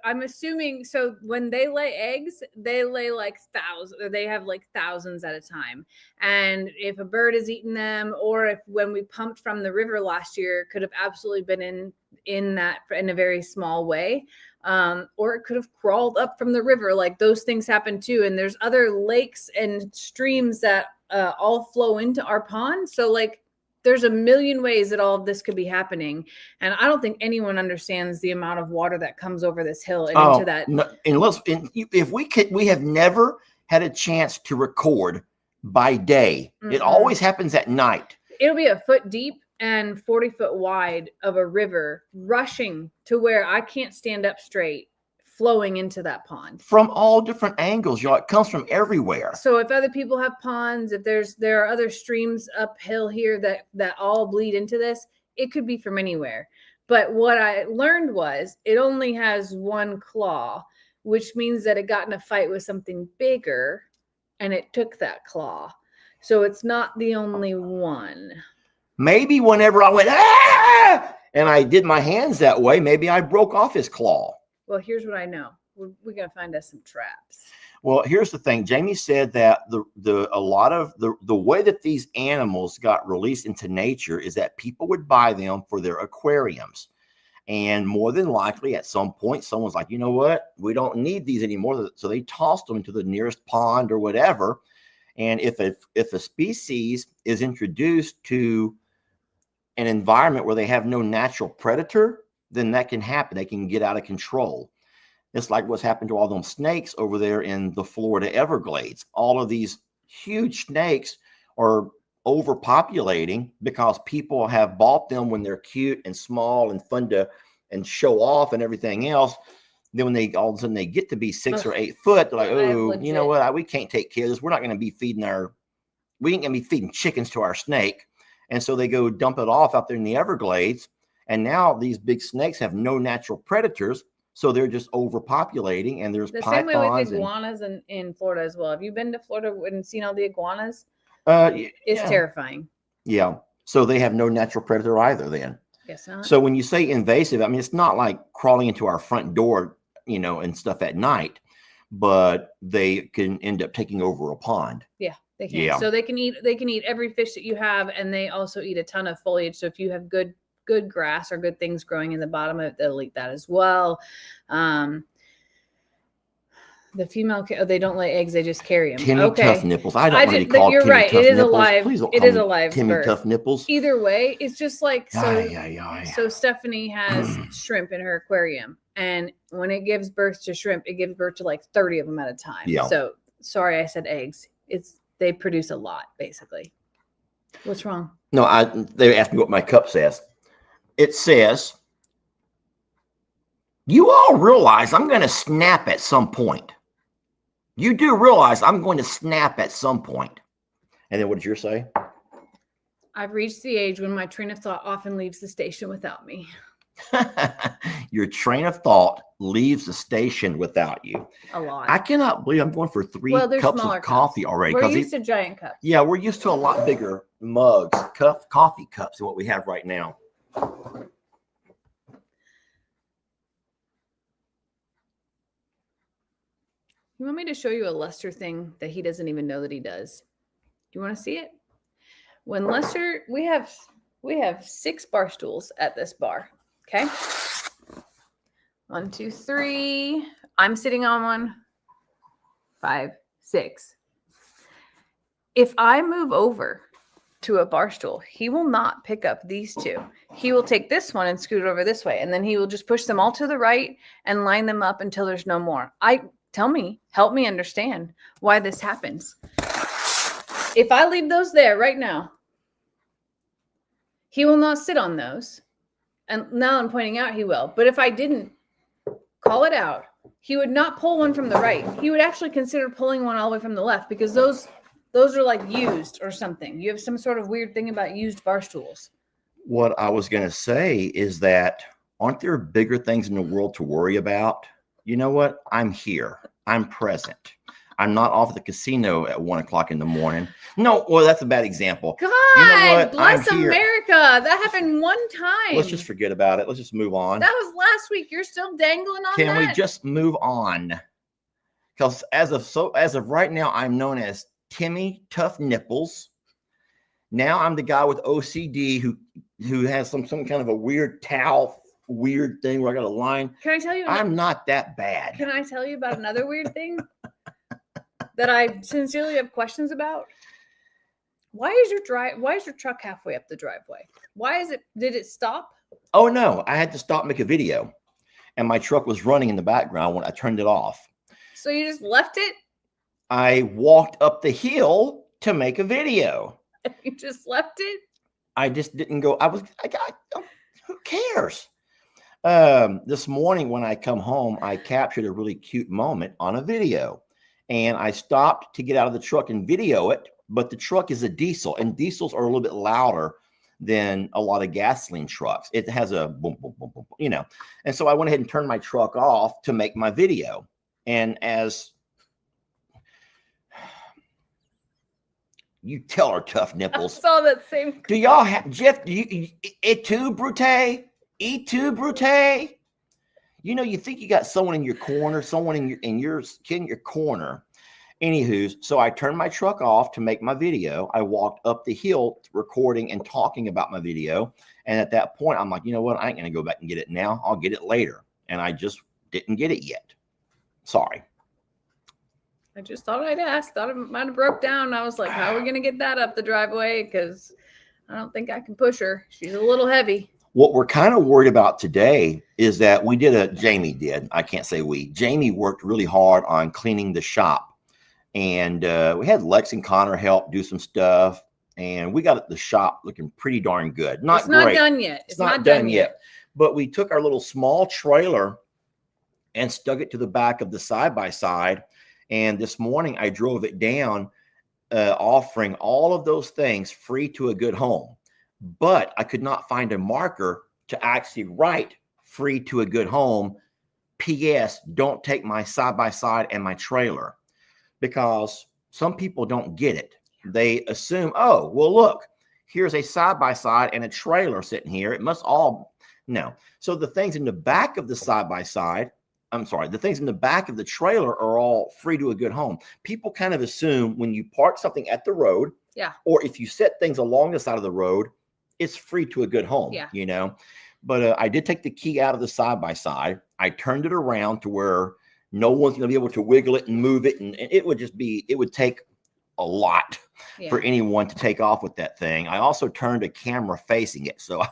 Speaker 3: I'm assuming. So when they lay eggs, they lay like thousands, or they have like thousands at a time. And if a bird is eating them, or if when we pumped from the river last year, it could have absolutely been in a very small way. Or it could have crawled up from the river. Like those things happen too. And there's other lakes and streams that all flow into our pond. So like, there's a million ways that all of this could be happening. And I don't think anyone understands the amount of water that comes over this hill and into that.
Speaker 2: No, if we have never had a chance to record by day. It always happens at night.
Speaker 3: It'll be a foot deep and 40 foot wide of a river rushing to where I can't stand up straight, flowing into that pond
Speaker 2: from all different angles. It comes from everywhere.
Speaker 3: So if other people have ponds, if there are other streams uphill here that all bleed into this, it could be from anywhere. But what I learned was it only has one claw, which means that it got in a fight with something bigger and it took that claw. So it's not the only one.
Speaker 2: Maybe whenever I went, and I did my hands that way, maybe I broke off his claw.
Speaker 3: Well, here's what I know. We're gonna find us some traps.
Speaker 2: Well, here's the thing. Jamie said that a lot of the way that these animals got released into nature is that people would buy them for their aquariums. And more than likely, at some point, someone's like, you know what? We don't need these anymore. So they tossed them to the nearest pond or whatever. And if a species is introduced to an environment where they have no natural predator, then that can happen. They can get out of control. It's like what's happened to all them snakes over there in the Florida Everglades. All of these huge snakes are overpopulating because people have bought them when they're cute and small and fun to and show off and everything else. Then when they all of a sudden they get to be 6 or 8 foot, they're like, oh, you know what? We can't take care of this. We're not going to be feeding we ain't going to be feeding chickens to our snake. And so they go dump it off out there in the Everglades. And now these big snakes have no natural predators, so they're just overpopulating. And there's
Speaker 3: the
Speaker 2: pythons.
Speaker 3: Same way with iguanas in Florida as well. Have you been to Florida and seen all the iguanas? It's terrifying.
Speaker 2: Yeah. So they have no natural predator either then.
Speaker 3: Guess not.
Speaker 2: So when you say invasive, I mean, it's not like crawling into our front door, and stuff at night, but they can end up taking over a pond.
Speaker 3: Yeah. They can.
Speaker 2: Yeah.
Speaker 3: So they can eat every fish that you have, and they also eat a ton of foliage. So if you have good grass or good things growing in the bottom of it, they'll eat that as well. The female, they don't lay eggs; they just carry them.
Speaker 2: Timmy Tough Nipples. I don't really call
Speaker 3: you're
Speaker 2: Timmy
Speaker 3: right.
Speaker 2: Tough
Speaker 3: It is
Speaker 2: Nipples.
Speaker 3: alive.
Speaker 2: Please don't
Speaker 3: It
Speaker 2: call
Speaker 3: is
Speaker 2: me
Speaker 3: alive.
Speaker 2: Timmy
Speaker 3: bird.
Speaker 2: Tough Nipples.
Speaker 3: Either way, it's just like so. So Stephanie has shrimp in her aquarium, and when it gives birth to shrimp, it gives birth to like 30 of them at a time.
Speaker 2: Yeah.
Speaker 3: So sorry, I said eggs. They produce a lot, basically. What's wrong?
Speaker 2: No, they asked me what my cup says. It says, you all realize I'm going to snap at some point. You do realize I'm going to snap at some point. And then what did yours say?
Speaker 3: I've reached the age when my train of thought often leaves the station without me.
Speaker 2: Your train of thought leaves the station without you.
Speaker 3: A lot.
Speaker 2: I cannot believe I'm going for 3 cups of coffee already.
Speaker 3: We're used to giant cups.
Speaker 2: Yeah, we're used to a lot bigger mugs, coffee cups than what we have right now.
Speaker 3: You You want me to show you a Lester thing that he doesn't even know that he does? Do you want to see it? When Lester, we have 6 bar stools at this bar. Okay. 1, 2, 3. I'm sitting on one. 5, 6. If I move over to a bar stool, he will not pick up these 2. He will take this one and scoot it over this way, and then he will just push them all to the right and line them up until there's no more. Help me understand why this happens. If I leave those there right now, he will not sit on those. And now I'm pointing out he will. But if I didn't call it out, he would not pull one from the right. He would actually consider pulling one all the way from the left because those are like used or something. You have some sort of weird thing about used bar stools.
Speaker 2: What I was going to say is that aren't there bigger things in the world to worry about? You know what? I'm here. I'm present. I'm not off at the casino at 1 o'clock in the morning. No, well, that's a bad example.
Speaker 3: God,
Speaker 2: you know what?
Speaker 3: bless America. That happened one time.
Speaker 2: Let's just forget about it. Let's just move on.
Speaker 3: That was last week. You're still dangling on that?
Speaker 2: Can we just move on? Because as of right now, I'm known as Timmy Tough Nipples. Now I'm the guy with OCD who has some kind of a weird towel weird thing where I got a line.
Speaker 3: Can I tell you?
Speaker 2: I'm not that bad.
Speaker 3: Can I tell you about another weird thing that I sincerely have questions about? Why is your truck halfway up the driveway? Did it stop?
Speaker 2: Oh no, I had to stop and make a video. And my truck was running in the background when I turned it off.
Speaker 3: So you just left it?
Speaker 2: I walked up the hill to make a video.
Speaker 3: You just left it?
Speaker 2: I just didn't go. Who cares? This morning when I come home, I captured a really cute moment on a video. And I stopped to get out of the truck and video it. But the truck is a diesel, and diesels are a little bit louder than a lot of gasoline trucks. It has a boom, boom, boom, boom, you know. And so I went ahead and turned my truck off to make my video. And as you tell her, Tough Nipples.
Speaker 3: I saw that same.
Speaker 2: Do y'all have, Jeff, do you, et tu, Brute? Et tu, Brute? You know, you think you got someone in your corner, someone in your corner. Anywho, so I turned my truck off to make my video. I walked up the hill recording and talking about my video. And at that point, I'm like, you know what? I ain't going to go back and get it now. I'll get it later. And I just didn't get it yet. Sorry.
Speaker 3: I just thought I'd ask. Thought it might have broke down. I was like, how are we going to get that up the driveway? Because I don't think I can push her. She's a little heavy.
Speaker 2: What we're kind of worried about today is that Jamie did. I can't say we. Jamie worked really hard on cleaning the shop. And we had Lex and Connor help do some stuff. And we got the shop looking pretty darn good. It's not
Speaker 3: done yet.
Speaker 2: It's not done yet. But we took our little small trailer and stuck it to the back of the side-by-side. And this morning I drove it down, offering all of those things free to a good home. But I could not find a marker to actually write free to a good home. P.S. Don't take my side-by-side and my trailer. Because some people don't get it. They assume, oh, well, look, here's a side-by-side and a trailer sitting here. It must all, no. So the things in the back of the side-by-side, the things in the back of the trailer are all free to a good home. People kind of assume when you park something at the road, or if you set things along the side of the road, it's free to a good home, you know. But I did take the key out of the side-by-side. I turned it around to where no one's going to be able to wiggle it and move it. And it would take a lot for anyone to take off with that thing. I also turned a camera facing it. So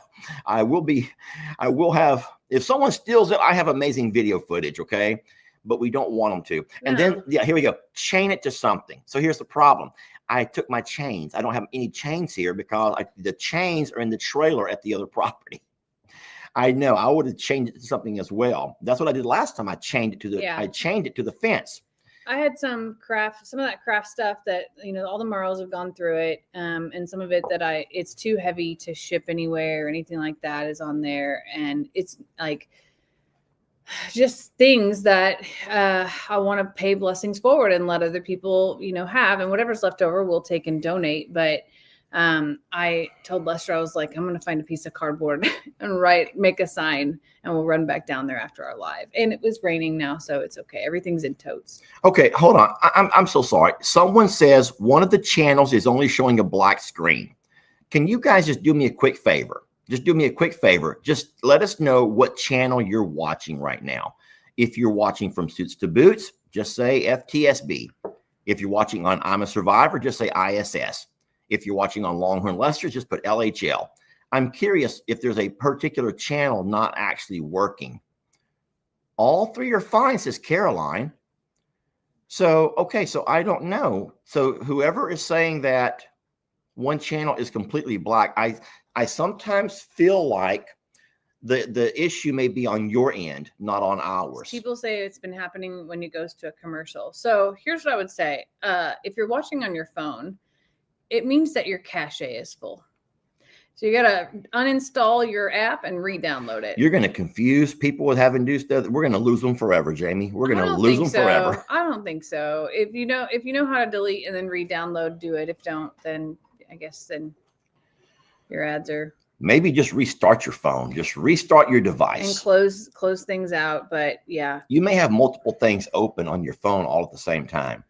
Speaker 2: I will have, if someone steals it, I have amazing video footage. Okay. But we don't want them to. And then, here we go. Chain it to something. So here's the problem. I took my chains. I don't have any chains here because the chains are in the trailer at the other property. I know I would have changed it to something as well. That's what I did last time. I chained it to the fence.
Speaker 3: I had some of that craft stuff that, you know, all the Marls have gone through it. And some of it that it's too heavy to ship anywhere or anything like that is on there. And it's like just things that I want to pay blessings forward and let other people, you know, have, and whatever's left over we'll take and donate. But I told Lester, I was like, I'm going to find a piece of cardboard and make a sign, and we'll run back down there after our live. And it was raining now, so it's okay. Everything's in totes.
Speaker 2: Okay, hold on. I'm so sorry. Someone says one of the channels is only showing a black screen. Can you guys just do me a quick favor? Just do me a quick favor. Just let us know what channel you're watching right now. If you're watching from Suits to Boots, just say FTSB. If you're watching on I'm a Survivor, just say ISS. If you're watching on Longhorn Lester, just put LHL. I'm curious if there's a particular channel not actually working. All three are fine, says Caroline. So, okay, so I don't know. So whoever is saying that one channel is completely black, I sometimes feel like the issue may be on your end, not on ours.
Speaker 3: People say it's been happening when it goes to a commercial. So here's what I would say. If you're watching on your phone, it means that your cache is full. So you got to uninstall your app and re-download it.
Speaker 2: You're going to confuse people with having to do stuff. We're going to lose them forever, Jamie. We're going to lose them forever.
Speaker 3: I don't think so. If you know how to delete and then re-download, do it. If don't, then I guess then your ads are.
Speaker 2: Maybe just restart your phone. Just restart your device.
Speaker 3: And close things out. But yeah.
Speaker 2: You may have multiple things open on your phone all at the same time.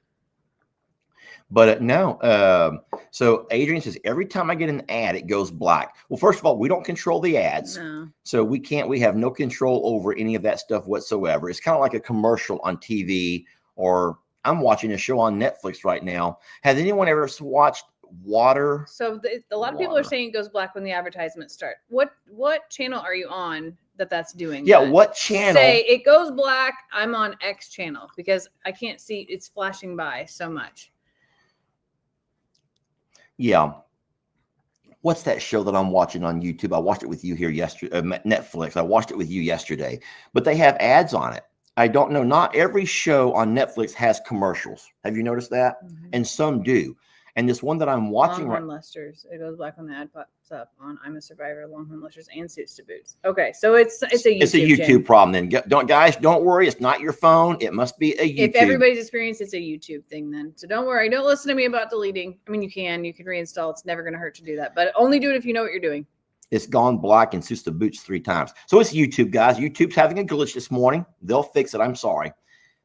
Speaker 2: But no. So Adrian says, every time I get an ad, it goes black. Well, first of all, we don't control the ads.
Speaker 3: No.
Speaker 2: So we have no control over any of that stuff whatsoever. It's kind of like a commercial on TV, or I'm watching a show on Netflix right now. Has anyone ever watched Water?
Speaker 3: So a lot of people are saying it goes black when the advertisements start. What channel are you on that's doing
Speaker 2: Yeah,
Speaker 3: that?
Speaker 2: what channel?
Speaker 3: Say it goes black, I'm on X channel, because I can't see, it's flashing by so much.
Speaker 2: Yeah. What's that show that I'm watching on YouTube? I watched it with you here yesterday, Netflix. I watched it with you yesterday, but they have ads on it. I don't know. Not every show on Netflix has commercials. Have you noticed that? Mm-hmm. And some do. And this one that I'm watching,
Speaker 3: Longhorn Lester's, it goes black when the ad pops up on I'm a Survivor, Longhorn Lester's, and Suits to Boots. Okay, so it's a YouTube
Speaker 2: problem. Then don't worry, it's not your phone. It must be a YouTube.
Speaker 3: If everybody's experienced, it's a YouTube thing then. So don't worry. Don't listen to me about deleting. I mean, you can reinstall. It's never going to hurt to do that, but only do it if you know what you're doing.
Speaker 2: It's gone black in Suits to Boots 3 times. So it's YouTube, guys. YouTube's having a glitch this morning. They'll fix it. I'm sorry.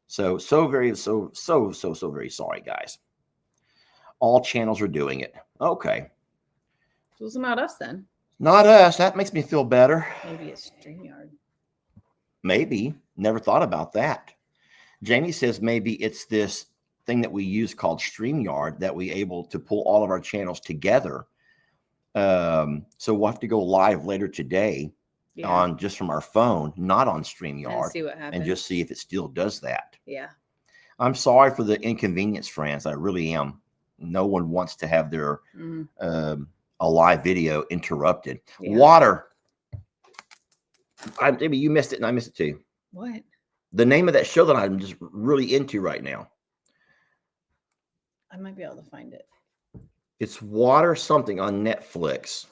Speaker 2: So very very sorry, guys. All channels are doing it. Okay.
Speaker 3: So it's not us then.
Speaker 2: Not us. That makes me feel better.
Speaker 3: Maybe it's Streamyard.
Speaker 2: Maybe. Never thought about that. Jamie says maybe it's this thing that we use called Streamyard that we able to pull all of our channels together. So we'll have to go live later today on just from our phone, not on Streamyard.
Speaker 3: And see what happens.
Speaker 2: And just see if it still does that.
Speaker 3: Yeah.
Speaker 2: I'm sorry for the inconvenience, friends. I really am. No one wants to have their a live video interrupted. Yeah. Water. Maybe you missed it and I missed it too.
Speaker 3: What?
Speaker 2: The name of that show that I'm just really into right now.
Speaker 3: I might be able to find it.
Speaker 2: It's Water something on Netflix.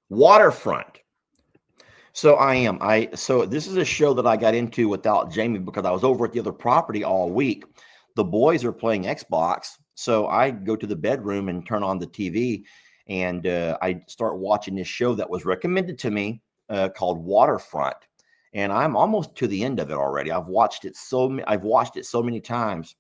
Speaker 2: Waterfront. So so this is a show that I got into without Jamie because I was over at the other property all week. The boys are playing Xbox. So I go to the bedroom and turn on the TV and I start watching this show that was recommended to me called Waterfront. And I'm almost to the end of it already. I've watched it so many times.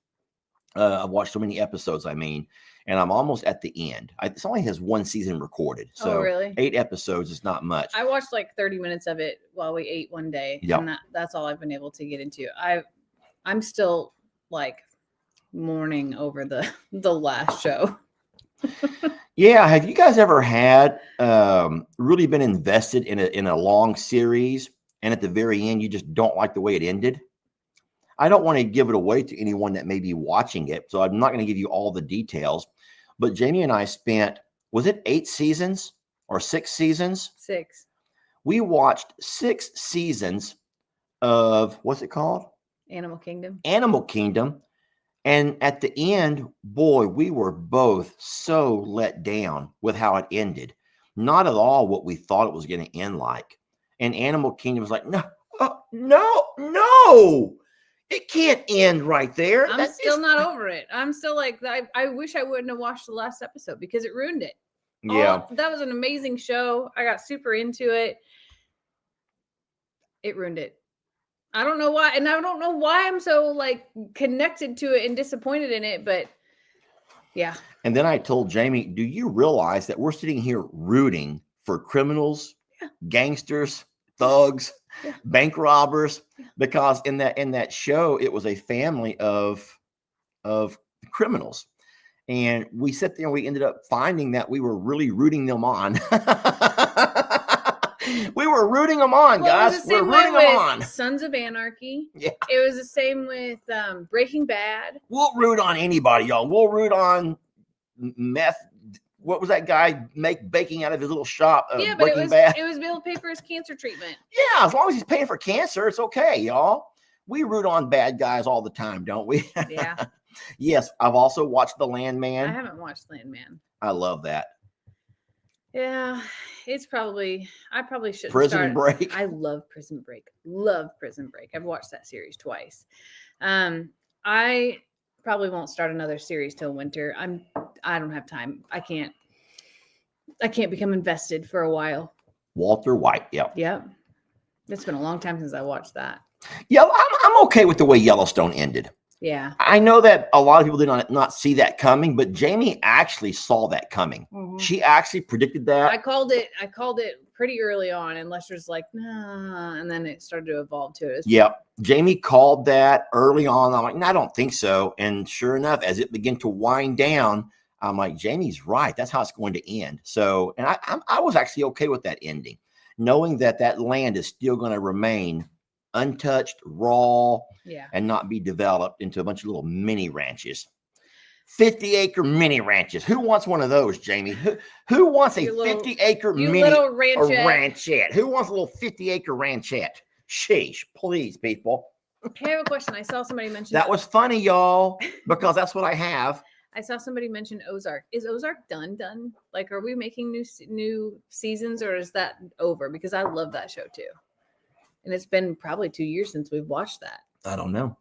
Speaker 2: I've watched so many episodes, and I'm almost at the end. It only has 1 season recorded. So
Speaker 3: really?
Speaker 2: 8 episodes is not much.
Speaker 3: I watched like 30 minutes of it while we ate one day.
Speaker 2: Yep.
Speaker 3: And that's all I've been able to get into. I'm still like mourning over the last show.
Speaker 2: Yeah. Have you guys ever had really been invested in a long series and at the very end, you just don't like the way it ended? I don't want to give it away to anyone that may be watching it. So I'm not going to give you all the details, but Jamie and I spent, was it 8 seasons or 6 seasons?
Speaker 3: 6.
Speaker 2: We watched 6 seasons of, what's it called?
Speaker 3: Animal Kingdom.
Speaker 2: Animal Kingdom. And at the end, boy, we were both so let down with how it ended. Not at all what we thought it was going to end like. And Animal Kingdom was like, no. It can't end right there.
Speaker 3: I'm
Speaker 2: That's
Speaker 3: still
Speaker 2: just-
Speaker 3: not over it. I'm still like, I wish I wouldn't have watched the last episode because it ruined it.
Speaker 2: Yeah.
Speaker 3: That was an amazing show. I got super into it. It ruined it. I don't know why. And I don't know why I'm so like connected to it and disappointed in it, but yeah.
Speaker 2: And then I told Jamie, do you realize that we're sitting here rooting for criminals, gangsters, thugs, bank robbers? Because in that show, it was a family of criminals. And we sat there and we ended up finding that we were really rooting them on. We were rooting them on, guys. We're rooting them on.
Speaker 3: Sons of Anarchy.
Speaker 2: Yeah.
Speaker 3: It was the same with Breaking Bad.
Speaker 2: We'll root on anybody, y'all. We'll root on meth. What was that guy baking out of his little shop?
Speaker 3: Yeah, but
Speaker 2: Breaking Bad.
Speaker 3: it was able to pay for his cancer treatment.
Speaker 2: Yeah, as long as he's paying for cancer, it's okay, y'all. We root on bad guys all the time, don't we?
Speaker 3: Yeah.
Speaker 2: Yes, I've also watched The Landman.
Speaker 3: I haven't watched Landman.
Speaker 2: I love that.
Speaker 3: Yeah, I probably shouldn't
Speaker 2: Prison
Speaker 3: start.
Speaker 2: Break.
Speaker 3: I love Prison Break. Love Prison Break. I've watched that series twice. I probably won't start another series till winter. I don't have time. I can't become invested for a while.
Speaker 2: Walter White. Yeah.
Speaker 3: Yep. It's been a long time since I watched that.
Speaker 2: Yeah, I'm okay with the way Yellowstone ended.
Speaker 3: Yeah.
Speaker 2: I know that a lot of people did not see that coming, but Jamie actually saw that coming.
Speaker 3: Mhm.
Speaker 2: She actually predicted that.
Speaker 3: I called it pretty early on, and Lester's like, nah, and then it started to evolve to it.
Speaker 2: Yeah, Jamie called that early on. I'm like, no, I don't think so. And sure enough, as it began to wind down, I'm like, Jamie's right. That's how it's going to end. So, and I was actually okay with that ending, knowing that land is still going to remain untouched, raw,
Speaker 3: Yeah.
Speaker 2: and not be developed into a bunch of little mini ranches. 50-acre mini ranches. Who wants one of those, Jamie? Who wants a 50-acre mini
Speaker 3: little ranchette.
Speaker 2: ranchette? Who wants a little 50-acre ranchette? Sheesh, please, people.
Speaker 3: Hey, I have a question. I saw somebody mention
Speaker 2: That was funny, y'all, because that's what I have.
Speaker 3: I saw somebody mention Ozark. Is Ozark done? Like, are we making new seasons, or is that over? Because I love that show too, and it's been probably 2 years since we've watched that.
Speaker 2: I don't know.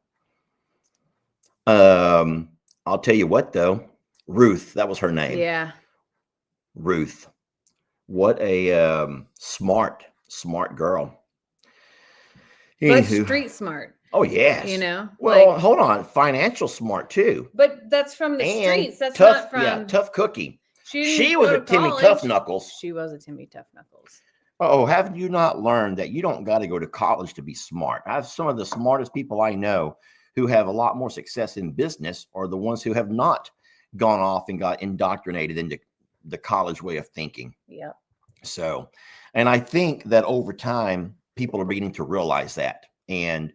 Speaker 2: I'll tell you what, though. Ruth, that was her name.
Speaker 3: Yeah.
Speaker 2: Ruth. What a smart girl.
Speaker 3: But
Speaker 2: Anywho.
Speaker 3: street smart.
Speaker 2: Oh, yes.
Speaker 3: You know?
Speaker 2: Well,
Speaker 3: like,
Speaker 2: hold on. Financial smart, too.
Speaker 3: but that's from the
Speaker 2: And
Speaker 3: streets. That's
Speaker 2: tough,
Speaker 3: not from.
Speaker 2: yeah, tough cookie.
Speaker 3: She
Speaker 2: She was a Timmy ToughKnuckles.
Speaker 3: She was a Timmy ToughKnuckles.
Speaker 2: Oh, haven't you not learned that you don't got to go to college to be smart? I have some of the smartest people I know who have a lot more success in business are the ones who have not gone off and got indoctrinated into the college way of thinking.
Speaker 3: Yep.
Speaker 2: So, and I think that over time, people are beginning to realize that. And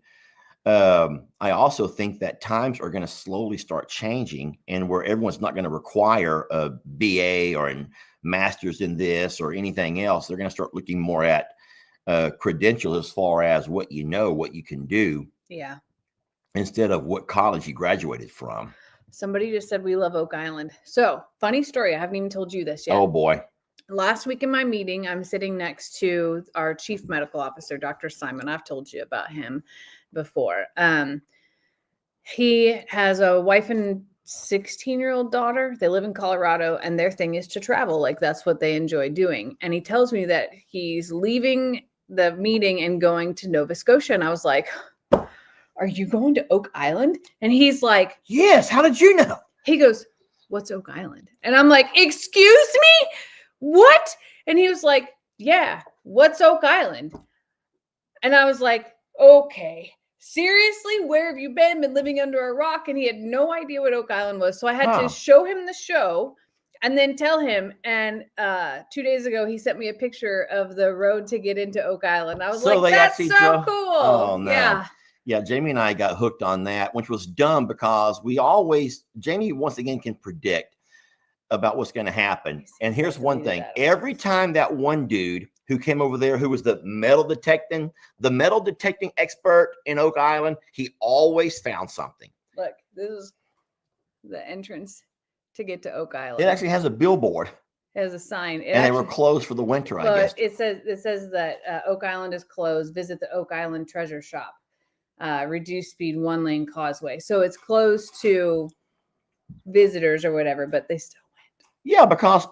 Speaker 2: I also think that times are going to slowly start changing, and where everyone's not going to require a BA or a master's in this or anything else. They're going to start looking more at credentials as far as what you know, what you can do.
Speaker 3: Yeah.
Speaker 2: Instead of what college you graduated from.
Speaker 3: Somebody just said we love Oak Island. So, funny story. I haven't even told you this yet.
Speaker 2: Oh boy.
Speaker 3: Last week in my meeting, I'm sitting next to our chief medical officer, Dr. Simon. I've told you about him before. He has a wife and 16-year-old daughter. They live in Colorado, and their thing is to travel. Like, that's what they enjoy doing. And he tells me that he's leaving the meeting and going to Nova Scotia. And I was like, are you going to Oak Island? And he's like,
Speaker 2: yes. How did you know?
Speaker 3: He goes, what's Oak Island? And I'm like, excuse me? What? And he was like, yeah, what's Oak Island? And I was like, okay, seriously, where have you been living under a rock? And he had no idea what Oak Island was. So I had to show him the show and then tell him. And 2 days ago, he sent me a picture of the road to get into Oak Island. I was like, that's so cool.
Speaker 2: Oh, no.
Speaker 3: Yeah.
Speaker 2: Yeah, Jamie and I got hooked on that, which was dumb because Jamie once again can predict about what's going to happen. And here's one thing. Every time that one dude who came over there, who was the metal detecting expert in Oak Island, he always found something.
Speaker 3: Look, this is the entrance to get to Oak Island.
Speaker 2: It actually has a billboard.
Speaker 3: It has a sign.
Speaker 2: They were closed for the winter, I guess.
Speaker 3: It says that Oak Island is closed. Visit the Oak Island Treasure Shop. reduced speed 1-lane causeway. So it's closed to visitors or whatever, but they still went.
Speaker 2: Yeah, because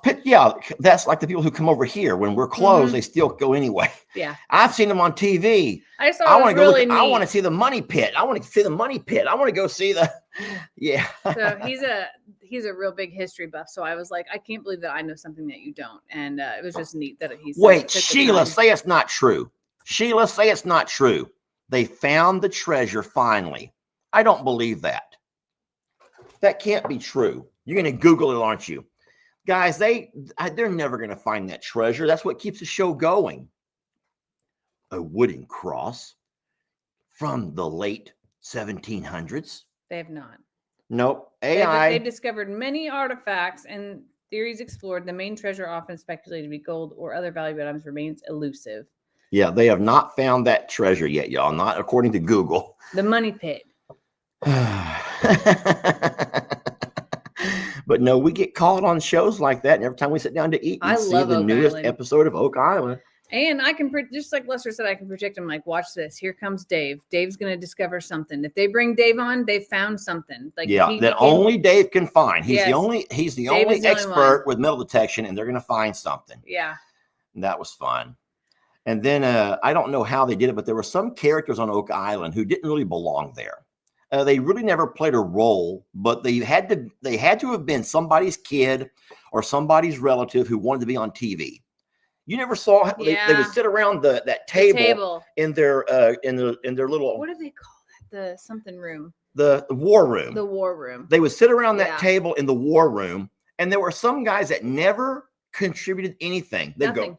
Speaker 2: that's like the people who come over here when we're closed, they still go anyway.
Speaker 3: Yeah,
Speaker 2: I've seen them on TV.
Speaker 3: I just thought it was really neat.
Speaker 2: I want to see the money pit. I want to see the money pit. I want to go see the
Speaker 3: So he's a real big history buff. So I was like, I can't believe that I know something that you don't. And it was just neat that he's
Speaker 2: Wait, Sheila, say it's not true. Sheila, say it's not true. They found the treasure finally. I don't believe that. That can't be true. You're going to Google it, aren't you? Guys, they're never going to find that treasure. That's what keeps the show going. A wooden cross from the late 1700s.
Speaker 3: They have not.
Speaker 2: Nope. AI.
Speaker 3: They've discovered many artifacts and theories explored. The main treasure, often speculated to be gold or other valuable items, remains elusive.
Speaker 2: Yeah, they have not found that treasure yet, y'all. Not according to Google.
Speaker 3: The money pit.
Speaker 2: But no, we get caught on shows like that, and every time we sit down to eat, we see the newest episode of Oak Island.
Speaker 3: And I can, just like Lester said, I can predict him. Like, watch this. Here comes Dave. Dave's going to discover something. If they bring Dave on, they've found something. Like,
Speaker 2: that only Dave can find. He's the only expert with metal detection, and they're going to find something.
Speaker 3: Yeah,
Speaker 2: and that was fun. And then I don't know how they did it, but there were some characters on Oak Island who didn't really belong there. They really never played a role, but they had to have been somebody's kid or somebody's relative who wanted to be on TV. You never saw they would sit around that table in their little,
Speaker 3: what do they call that? The something room.
Speaker 2: The war room.
Speaker 3: The war room.
Speaker 2: They would sit around that table in the war room, and there were some guys that never contributed anything. They'd go.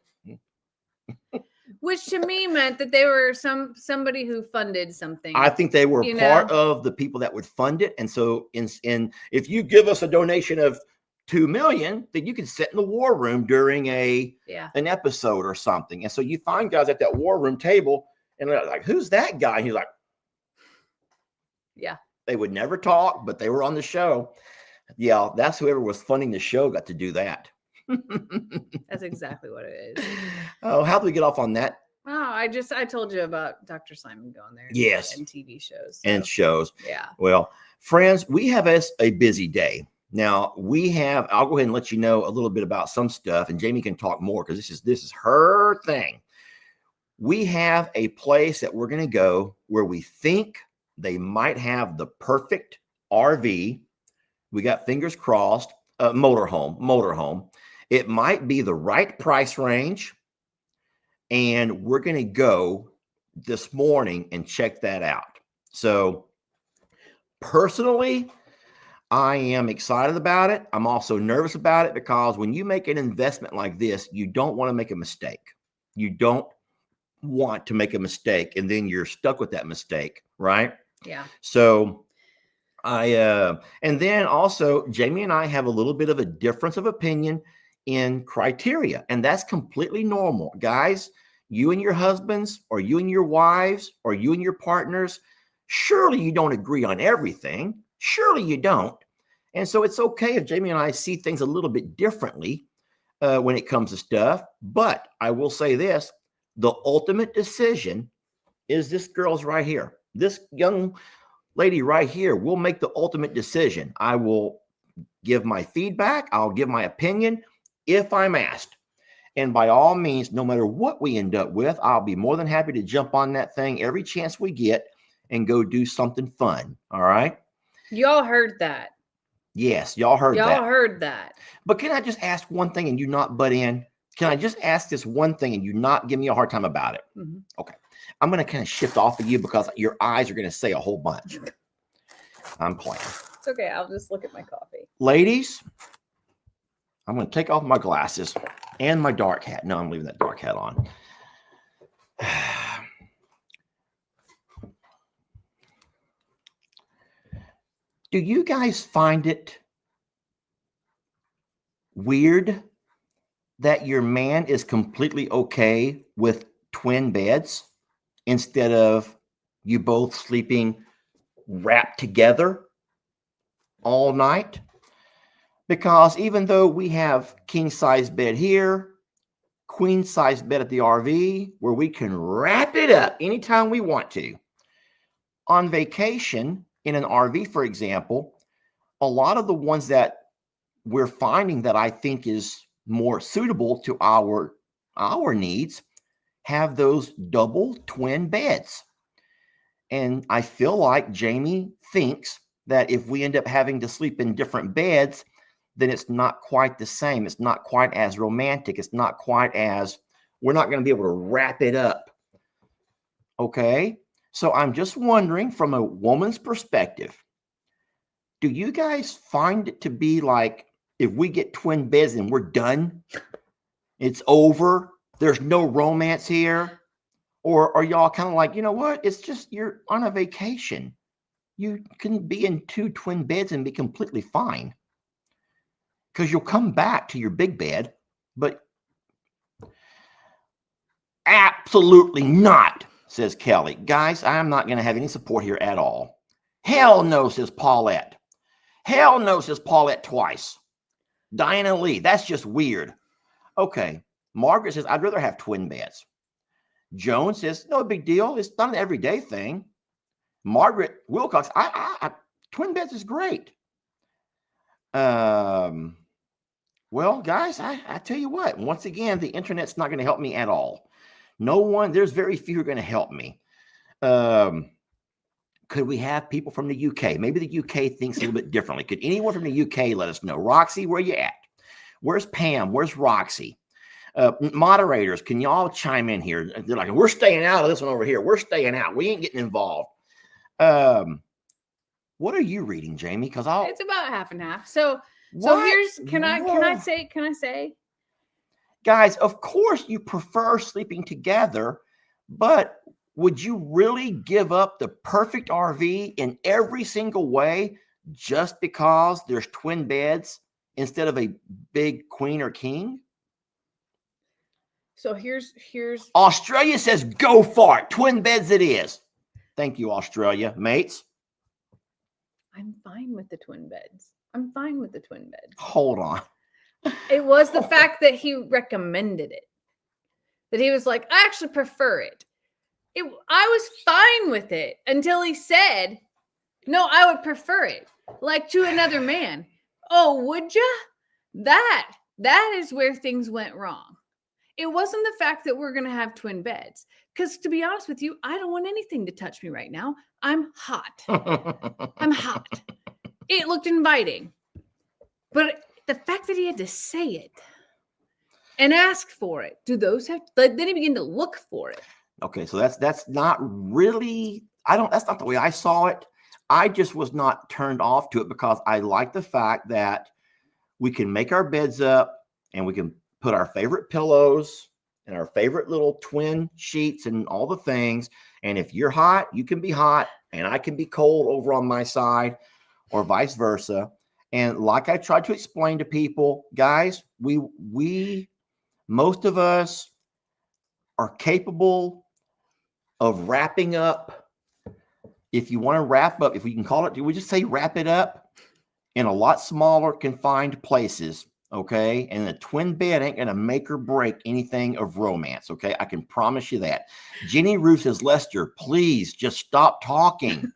Speaker 3: Which to me meant that they were somebody who funded something.
Speaker 2: I think they were part of the people that would fund it. And so if you give us a donation of $2 million, then you can sit in the war room during an episode or something. And so you find guys at that war room table and they're like, who's that guy? And he's like,
Speaker 3: yeah. They
Speaker 2: would never talk, but they were on the show. Yeah, that's whoever was funding the show got to do that.
Speaker 3: That's exactly what it is.
Speaker 2: Oh, how do we get off on that?
Speaker 3: Oh, I told you about Dr. Simon going there.
Speaker 2: Yes.
Speaker 3: And TV shows.
Speaker 2: And shows.
Speaker 3: Yeah.
Speaker 2: Well, friends, we have a busy day. Now I'll go ahead and let you know a little bit about some stuff, and Jamie can talk more because this is her thing. We have a place that we're going to go where we think they might have the perfect RV. We got fingers crossed. Motorhome. It might be the right price range, and we're going to go this morning and check that out. So personally, I am excited about it. I'm also nervous about it because when you make an investment like this, you don't want to make a mistake. You don't want to make a mistake, and then you're stuck with that mistake, right?
Speaker 3: Yeah.
Speaker 2: So and then also Jamie and I have a little bit of a difference of opinion in criteria, and that's completely normal. Guys, you and your husbands, or you and your wives, or you and your partners, surely you don't agree on everything. Surely you don't. And so it's okay if Jamie and I see things a little bit differently when it comes to stuff. But I will say this, the ultimate decision is this girl's right here. This young lady right here will make the ultimate decision. I will give my feedback. I'll give my opinion if I'm asked. And by all means, no matter what we end up with, I'll be more than happy to jump on that thing every chance we get and go do something fun. All right.
Speaker 3: Y'all heard that.
Speaker 2: Yes, y'all heard that.
Speaker 3: Y'all heard that.
Speaker 2: But can I just ask one thing and you not butt in? Can I just ask this one thing and you not give me a hard time about it?
Speaker 3: Mm-hmm.
Speaker 2: Okay. I'm going to kind of shift off of you because your eyes are going to say a whole bunch. I'm playing.
Speaker 3: It's okay. I'll just look at my coffee.
Speaker 2: Ladies, I'm going to take off my glasses and my dark hat. No, I'm leaving that dark hat on. Do you guys find it weird that your man is completely okay with twin beds instead of you both sleeping wrapped together all night? Because even though we have king size bed here, queen size bed at the RV, where we can wrap it up anytime we want to, on vacation in an RV, for example, a lot of the ones that we're finding that I think is more suitable to our needs have those double twin beds. And I feel like Jamie thinks that if we end up having to sleep in different beds, then it's not quite the same. It's not quite as romantic. It's not quite as, we're not going to be able to wrap it up. Okay. So I'm just wondering, from a woman's perspective, do you guys find it to be like, if we get twin beds and we're done, it's over, there's no romance here? Or are y'all kind of like, you know what? It's just, you're on a vacation. You can be in 2 twin beds and be completely fine. Because you'll come back to your big bed, but absolutely not, says Kelly. Guys, I'm not going to have any support here at all. Hell no, says Paulette. Hell no, says Paulette twice. Diana Lee, that's just weird. Okay. Margaret says, I'd rather have twin beds. Joan says, no big deal. It's not an everyday thing. Margaret Wilcox, twin beds is great. Well, guys, I tell you what, once again, the internet's not going to help me at all. No one, there's very few who are going to help me. Could we have people from the UK? Maybe the UK thinks a little bit differently. Could anyone from the UK let us know? Roxy, where you at? Where's Pam? Where's Roxy? Moderators, can y'all chime in here? They're like, we're staying out of this one over here. We're staying out. We ain't getting involved. What are you reading, Jamie? Because
Speaker 3: it's about half and half. So here's, can I say?
Speaker 2: Guys, of course you prefer sleeping together, but would you really give up the perfect RV in every single way just because there's twin beds instead of a big queen or king?
Speaker 3: So here's
Speaker 2: Australia says, go for it. Twin beds it is. Thank you, Australia. Mates?
Speaker 3: I'm fine with the twin beds. I'm fine with the twin beds.
Speaker 2: Hold on.
Speaker 3: It was the fact that he recommended it. That he was like, I actually prefer it. I was fine with it until he said, no, I would prefer it. Like to another man. Oh, would ya? That is where things went wrong. It wasn't the fact that we're going to have twin beds. Because to be honest with you, I don't want anything to touch me right now. I'm hot. I'm hot. It looked inviting. But the fact that he had to say it and ask for it, do those have, then he began to look for it.
Speaker 2: Okay, so that's not really, that's not the way I saw it. I just was not turned off to it because I like the fact that we can make our beds up and we can put our favorite pillows and our favorite little twin sheets and all the things. And if you're hot, you can be hot and I can be cold over on my side or vice versa. And like I tried to explain to people, guys, we most of us are capable of wrapping up. If you want to wrap up, if we can call it, do we just say wrap it up in a lot smaller confined places? Okay. And the twin bed ain't going to make or break anything of romance. Okay. I can promise you that. Jenny Ruth says, Lester, please just stop talking.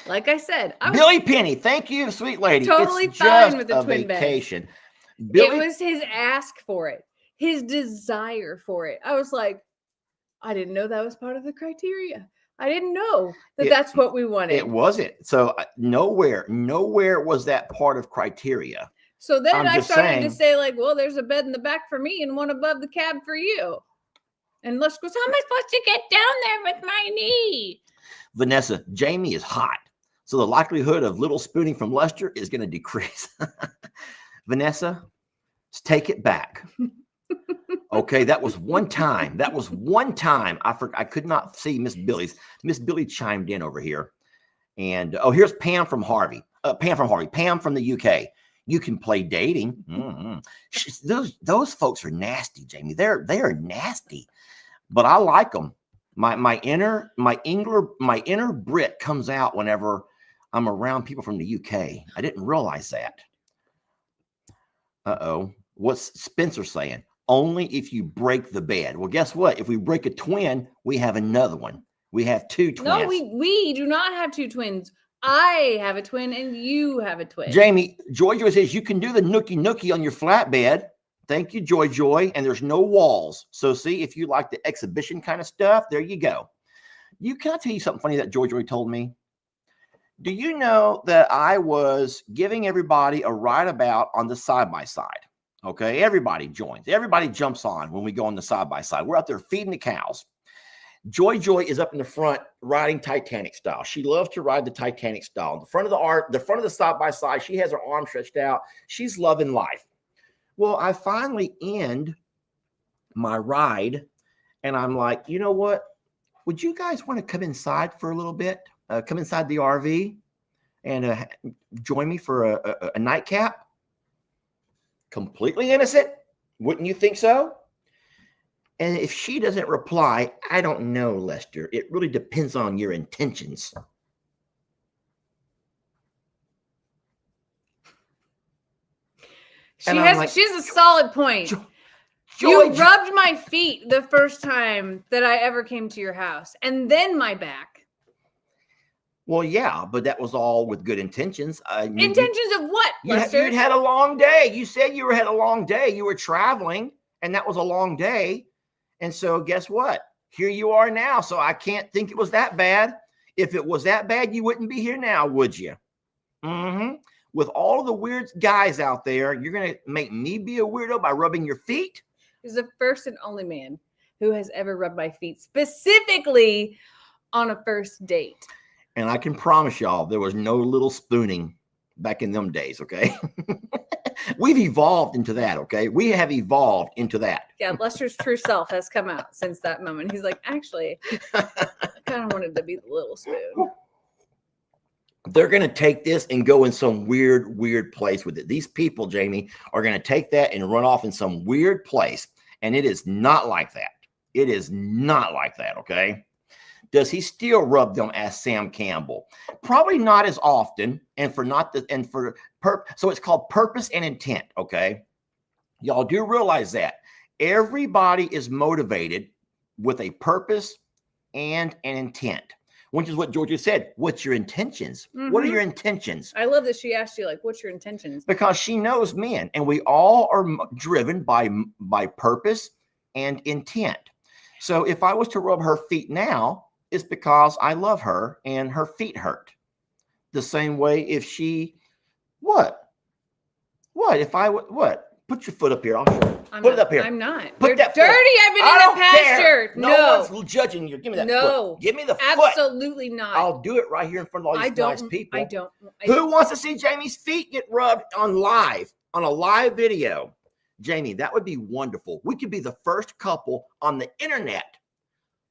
Speaker 3: Like I said,
Speaker 2: Billy Penny, thank you, sweet lady.
Speaker 3: Totally
Speaker 2: it's
Speaker 3: fine
Speaker 2: just
Speaker 3: with the
Speaker 2: a
Speaker 3: twin
Speaker 2: vacation.
Speaker 3: It was his ask for it, his desire for it. I was like, I didn't know that was part of the criteria. I didn't know that's what we wanted.
Speaker 2: It wasn't. So nowhere was that part of criteria.
Speaker 3: So then I started to say like, well, there's a bed in the back for me and one above the cab for you. And Les goes, how am I supposed to get down there with my knee?
Speaker 2: Vanessa, Jamie is hot. So the likelihood of little spooning from Lester is going to decrease. Vanessa, take it back. Okay, that was one time. I could not see Miss Billy's. Miss Billy chimed in over here. And here's Pam from Harvey. Pam from the UK. You can play dating. Mm-hmm. Those folks are nasty, Jamie. They are nasty. But I like them. My inner Brit comes out whenever I'm around people from the UK. I didn't realize that. What's Spencer saying? only if you break the bed. Well, guess what? If we break a twin, we have another one. We have 2 twins.
Speaker 3: No, we do not have 2 twins. I have a twin and you have a twin.
Speaker 2: Jamie, Joy says you can do the nookie on your flatbed. Thank you, Joy. And there's no walls. So see, if you like the exhibition kind of stuff, there you go. Can I tell you something funny that Joy told me? Do you know that I was giving everybody a ride about on the side-by-side? Okay, everybody joins. Everybody jumps on when we go on the side-by-side. We're out there feeding the cows. Joy is up in the front riding Titanic style. She loves to ride the Titanic style. The front of the side-by-side, she has her arm stretched out. She's loving life. Well, I finally end my ride, and I'm like, you know what? Would you guys want to come inside for a little bit? Come inside the RV and join me for a nightcap? Completely innocent. Wouldn't you think so? And if she doesn't reply, I don't know, Lester. It really depends on your intentions.
Speaker 3: She has a solid point. You rubbed my feet the first time that I ever came to your house, and then my back.
Speaker 2: Well, yeah, but that was all with good intentions.
Speaker 3: Intentions of what, Lester?
Speaker 2: You'd had a long day. You said you had a long day. You were traveling, and that was a long day. And so guess what? Here you are now. So I can't think it was that bad. If it was that bad, you wouldn't be here now, would you? Mm-hmm. With all of the weird guys out there, you're going to make me be a weirdo by rubbing your feet?
Speaker 3: He's the first and only man who has ever rubbed my feet, specifically on a first date.
Speaker 2: And I can promise y'all there was no little spooning back in them days, okay? We've evolved into that, okay? We have evolved into that.
Speaker 3: Yeah, Lester's true self has come out since that moment. He's like, actually, I kind of wanted to be the little spoon.
Speaker 2: They're going to take this and go in some weird place with it. These people, Jamie, are going to take that and run off in some weird place. And it is not like that. It is not like that, okay? Does he still rub them? Asked Sam Campbell. Probably not as often, so it's called purpose and intent, okay? Y'all do realize that everybody is motivated with a purpose and an intent, which is what Georgia said. What's your intentions? Mm-hmm. What are your intentions?
Speaker 3: I love that she asked you, like, what's your intentions?
Speaker 2: Because she knows men, and we all are driven by purpose and intent. So if I was to rub her feet now, it's because I love her and her feet hurt. The same way if she, what? If I, what? Put your foot up here. I'll show you. Put it up here.
Speaker 3: I'm not.
Speaker 2: Put that
Speaker 3: dirty.
Speaker 2: Foot.
Speaker 3: I've been in the pasture.
Speaker 2: No one's judging you. Give me that foot. Give me the foot.
Speaker 3: Absolutely not.
Speaker 2: I'll do it right here in front of all these nice people.
Speaker 3: I don't.
Speaker 2: Who wants to see Jamie's feet get rubbed on a live video? Jamie, that would be wonderful. We could be the first couple on the internet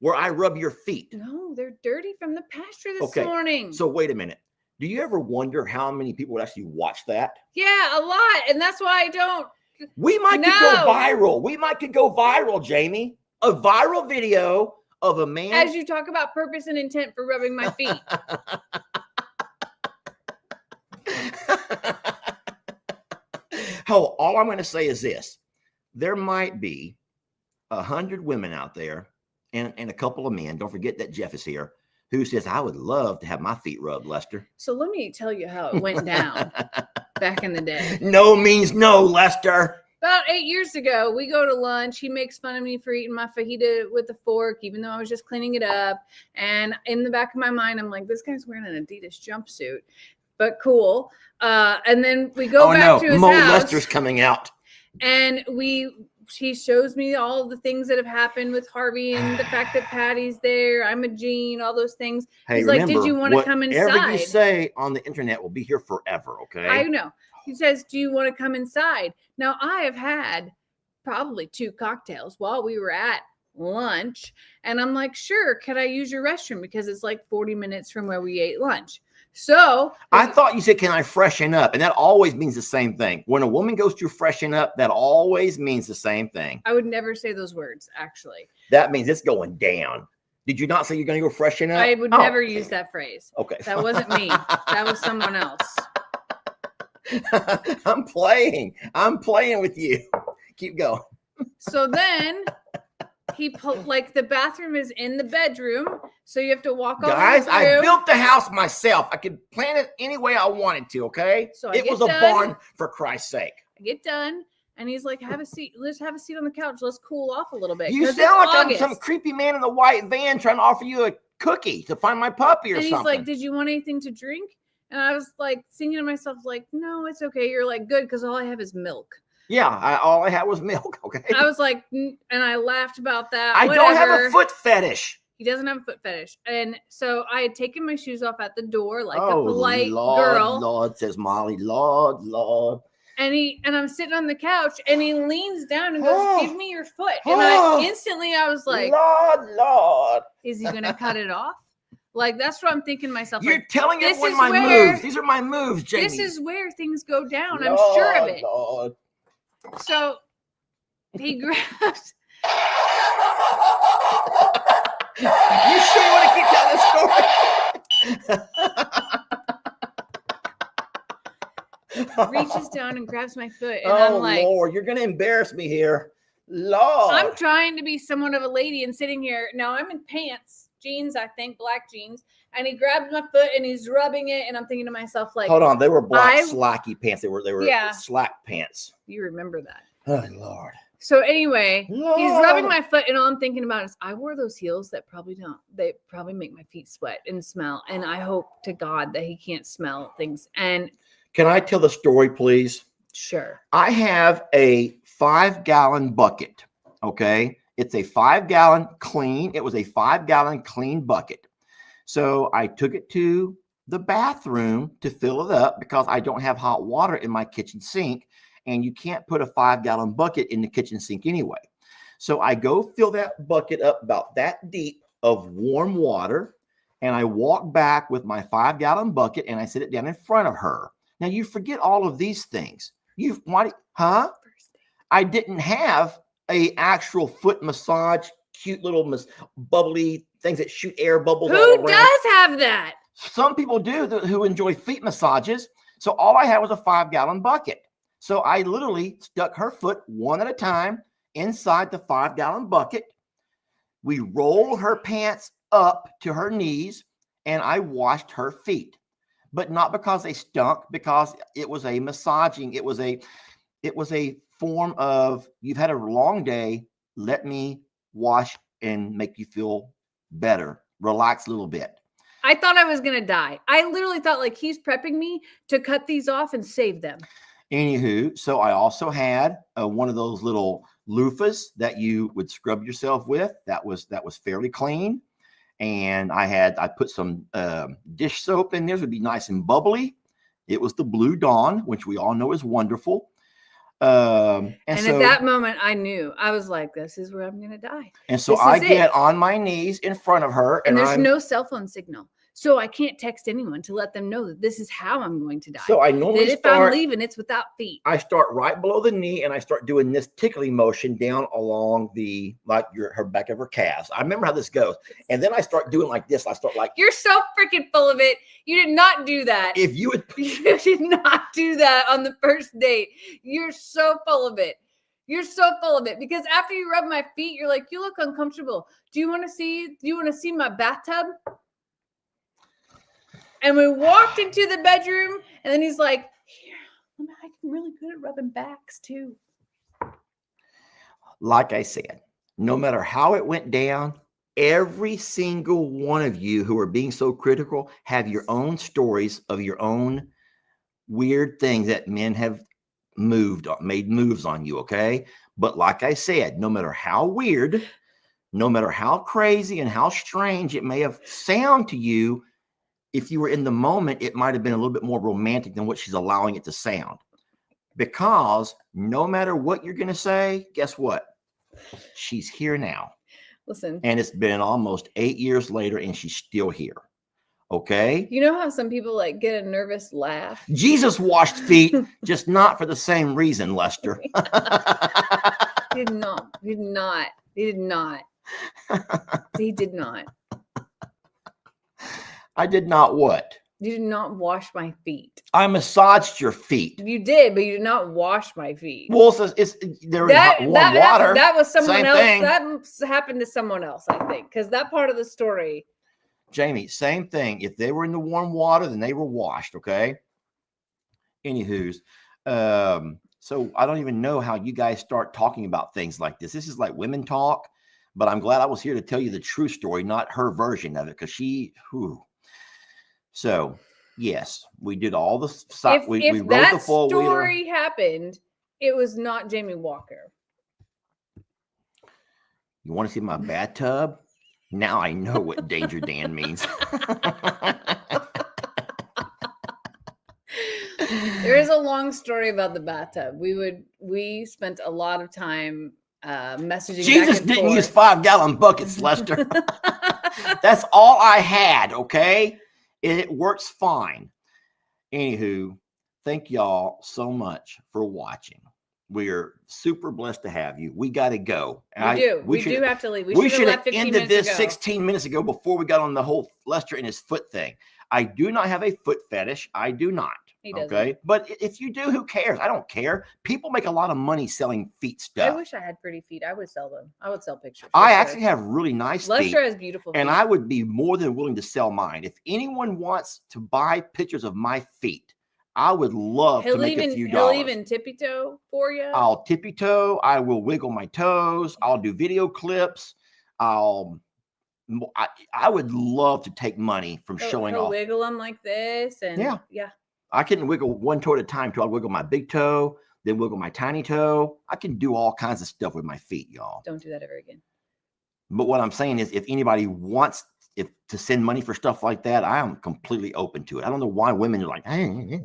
Speaker 2: where I rub your feet.
Speaker 3: No, they're dirty from the pasture this morning.
Speaker 2: So wait a minute. Do you ever wonder how many people would actually watch that?
Speaker 3: Yeah, a lot. And that's why I don't.
Speaker 2: We might could go viral. We might could go viral, Jamie. A viral video of a man.
Speaker 3: As you talk about purpose and intent for rubbing my feet.
Speaker 2: Oh, all I'm going to say is this. There might be 100 women out there and a couple of men. Don't forget that Jeff is here, who says, I would love to have my feet rubbed, Lester.
Speaker 3: So let me tell you how it went down back in the day.
Speaker 2: No means no, Lester.
Speaker 3: About 8 years ago, we go to lunch. He makes fun of me for eating my fajita with a fork, even though I was just cleaning it up. And in the back of my mind, I'm like, this guy's wearing an Adidas jumpsuit, but cool. And then we go back to his
Speaker 2: Mo
Speaker 3: house.
Speaker 2: Lester's coming out.
Speaker 3: And she shows me all the things that have happened with Harvey and the fact that Patty's there. I'm a Jean, all those things.
Speaker 2: Hey,
Speaker 3: he's
Speaker 2: remember,
Speaker 3: like, did you want to come inside?
Speaker 2: Whatever you say on the internet will be here forever, okay?
Speaker 3: I know. He says, do you want to come inside? Now, I have had probably 2 cocktails while we were at lunch. And I'm like, sure, can I use your restroom? Because it's like 40 minutes from where we ate lunch. So
Speaker 2: I thought you said, can I freshen up? And that always means the same thing. When a woman goes to freshen up, that always means the same thing.
Speaker 3: I would never say those words, actually.
Speaker 2: That means it's going down. Did you not say you're going to go freshen up?
Speaker 3: I would never use that phrase.
Speaker 2: Okay.
Speaker 3: That wasn't me. That was someone else.
Speaker 2: I'm playing with you. Keep going.
Speaker 3: So then like the bathroom is in the bedroom, so you have to walk all
Speaker 2: Guys,
Speaker 3: the way through.
Speaker 2: I built the house myself. I could plan it any way I wanted to, okay?
Speaker 3: So
Speaker 2: it was a barn, for Christ's sake.
Speaker 3: I get done, and he's like, have a seat. Let's have a seat on the couch. Let's cool off a little bit.
Speaker 2: You sound like I'm some creepy man in the white van trying to offer you a cookie to find my puppy or something.
Speaker 3: And he's like, did you want anything to drink? And I was like thinking to myself, like, no, it's okay. You're like, good, because all I have is milk.
Speaker 2: Yeah, all I had was milk, okay?
Speaker 3: I was like, and I laughed about that.
Speaker 2: I don't have a foot fetish.
Speaker 3: He doesn't have a foot fetish. And so I had taken my shoes off at the door like a polite girl.
Speaker 2: Lord, says Molly. Lord.
Speaker 3: And I'm sitting on the couch, and he leans down and goes, give me your foot. And I was like,
Speaker 2: Lord.
Speaker 3: Is he going to cut it off? Like, that's what I'm thinking to myself.
Speaker 2: You're
Speaker 3: like,
Speaker 2: telling everyone my moves. These are my moves, Jamie.
Speaker 3: This is where things go down. I'm sure of it.
Speaker 2: Lord.
Speaker 3: So he grabs.
Speaker 2: You sure you want to keep telling this story?
Speaker 3: Reaches down and grabs my foot, and I'm like,
Speaker 2: Lord, you're gonna embarrass me here. Lord,
Speaker 3: I'm trying to be somewhat of a lady and sitting here. Now I'm in pants, jeans, I think, black jeans, and he grabs my foot and he's rubbing it, and I'm thinking to myself, like,
Speaker 2: hold on, they were black slacky pants. They were
Speaker 3: yeah.
Speaker 2: slack pants.
Speaker 3: You remember that?
Speaker 2: Oh Lord.
Speaker 3: So anyway, he's rubbing my foot, and all I'm thinking about is I wore those heels that they probably make my feet sweat and smell. And I hope to God that he can't smell things. And
Speaker 2: can I tell the story, please?
Speaker 3: Sure.
Speaker 2: I have a 5-gallon bucket. Okay. It's a 5-gallon clean. It was a 5-gallon clean bucket. So I took it to the bathroom to fill it up because I don't have hot water in my kitchen sink. And you can't put a 5-gallon bucket in the kitchen sink anyway. So I go fill that bucket up about that deep of warm water. And I walk back with my 5-gallon bucket and I sit it down in front of her. Now you forget all of these things. I didn't have a actual foot massage, cute little bubbly things that shoot air bubbles all around.
Speaker 3: Who does have that?
Speaker 2: Some people do who enjoy feet massages. So all I had was a 5-gallon bucket. So I literally stuck her foot one at a time inside the 5-gallon bucket. We rolled her pants up to her knees and I washed her feet, but not because they stunk, because it was a massaging. It was a form of, you've had a long day. Let me wash and make you feel better. Relax a little bit.
Speaker 3: I thought I was going to die. I literally thought like he's prepping me to cut these off and save them.
Speaker 2: Anywho, so I also had one of those little loofahs that you would scrub yourself with. That was fairly clean. And I put some dish soap in there. It would be nice and bubbly. It was the Blue Dawn, which we all know is wonderful. And so,
Speaker 3: at that moment, I knew. I was like, this is where I'm going to die.
Speaker 2: And so I get on my knees in front of her.
Speaker 3: And there's no cell phone signal. So I can't text anyone to let them know that this is how I'm going to die.
Speaker 2: So I normally
Speaker 3: if I'm leaving, it's without feet.
Speaker 2: I start right below the knee and I start doing this tickling motion down along the, like her back of her calves. I remember how this goes. And then I start doing like this. I start like,
Speaker 3: you're so freaking full of it. You did not do that.
Speaker 2: If you would,
Speaker 3: you did not do that on the first date. You're so full of it. You're so full of it because after you rub my feet, you're like, you look uncomfortable. Do you want to see my bathtub? And we walked into the bedroom, and then he's like, here, I'm really good at rubbing backs too.
Speaker 2: Like I said, no matter how it went down, every single one of you who are being so critical have your own stories of your own weird things that men have made moves on you, okay? But like I said, no matter how weird, no matter how crazy and how strange it may have sounded to you, if you were in the moment, it might have been a little bit more romantic than what she's allowing it to sound. Because no matter what you're going to say, guess what? She's here now.
Speaker 3: Listen.
Speaker 2: And it's been almost 8 years later and she's still here. Okay?
Speaker 3: You know how some people like get a nervous laugh?
Speaker 2: Jesus washed feet, just not for the same reason, Lester.
Speaker 3: He did not. He did not. He did not. He did not.
Speaker 2: I did not what?
Speaker 3: You did not wash my feet.
Speaker 2: I massaged your feet.
Speaker 3: You did, but you did not wash my feet.
Speaker 2: Well, it's there was warm water.
Speaker 3: That was someone
Speaker 2: Same
Speaker 3: else.
Speaker 2: thing.
Speaker 3: That happened to someone else, I think, because that part of the story.
Speaker 2: Jamie, same thing. If they were in the warm water, then they were washed. Okay. Anywho's, so I don't even know how you guys start talking about things like this. This is like women talk, but I'm glad I was here to tell you the true story, not her version of it, because she. Whew. So yes, we did all the
Speaker 3: If
Speaker 2: we rode
Speaker 3: that
Speaker 2: the four-wheeler.
Speaker 3: story happened, it was not Jamie Walker.
Speaker 2: You want to see my bathtub? Now I know what Danger Dan means.
Speaker 3: There is a long story about the bathtub. We spent a lot of time messaging.
Speaker 2: Jesus
Speaker 3: back and
Speaker 2: didn't
Speaker 3: forth.
Speaker 2: use 5-gallon buckets, Lester. That's all I had, okay? It works fine. Anywho, thank y'all so much for watching. We're super blessed to have you. We got to go.
Speaker 3: We do have to leave.
Speaker 2: We should have
Speaker 3: left 15
Speaker 2: ended
Speaker 3: minutes
Speaker 2: this
Speaker 3: ago.
Speaker 2: 16 minutes ago before we got on the whole Lester and his foot thing. I do not have a foot fetish. I do not.
Speaker 3: He doesn't.
Speaker 2: Okay. But if you do, who cares? I don't care. People make a lot of money selling feet
Speaker 3: I
Speaker 2: stuff.
Speaker 3: wish I had pretty feet. I would sell them. I would sell pictures.
Speaker 2: I actually have really nice feet.
Speaker 3: Lester has beautiful feet.
Speaker 2: And I would be more than willing to sell mine. If anyone wants to buy pictures of my feet, I would love to make a few dollars.
Speaker 3: He'll even tippy toe for you.
Speaker 2: I'll tippy toe. I will wiggle my toes. I'll do video clips. I would love to take money from showing
Speaker 3: he'll
Speaker 2: off.
Speaker 3: Wiggle them like this, and yeah.
Speaker 2: I can wiggle one toe at a time too. I'll wiggle my big toe, then wiggle my tiny toe. I can do all kinds of stuff with my feet, y'all.
Speaker 3: Don't do that ever again. But
Speaker 2: what I'm saying is, if anybody wants to send money for stuff like that, I am completely open to it. I don't know why women are like, hey,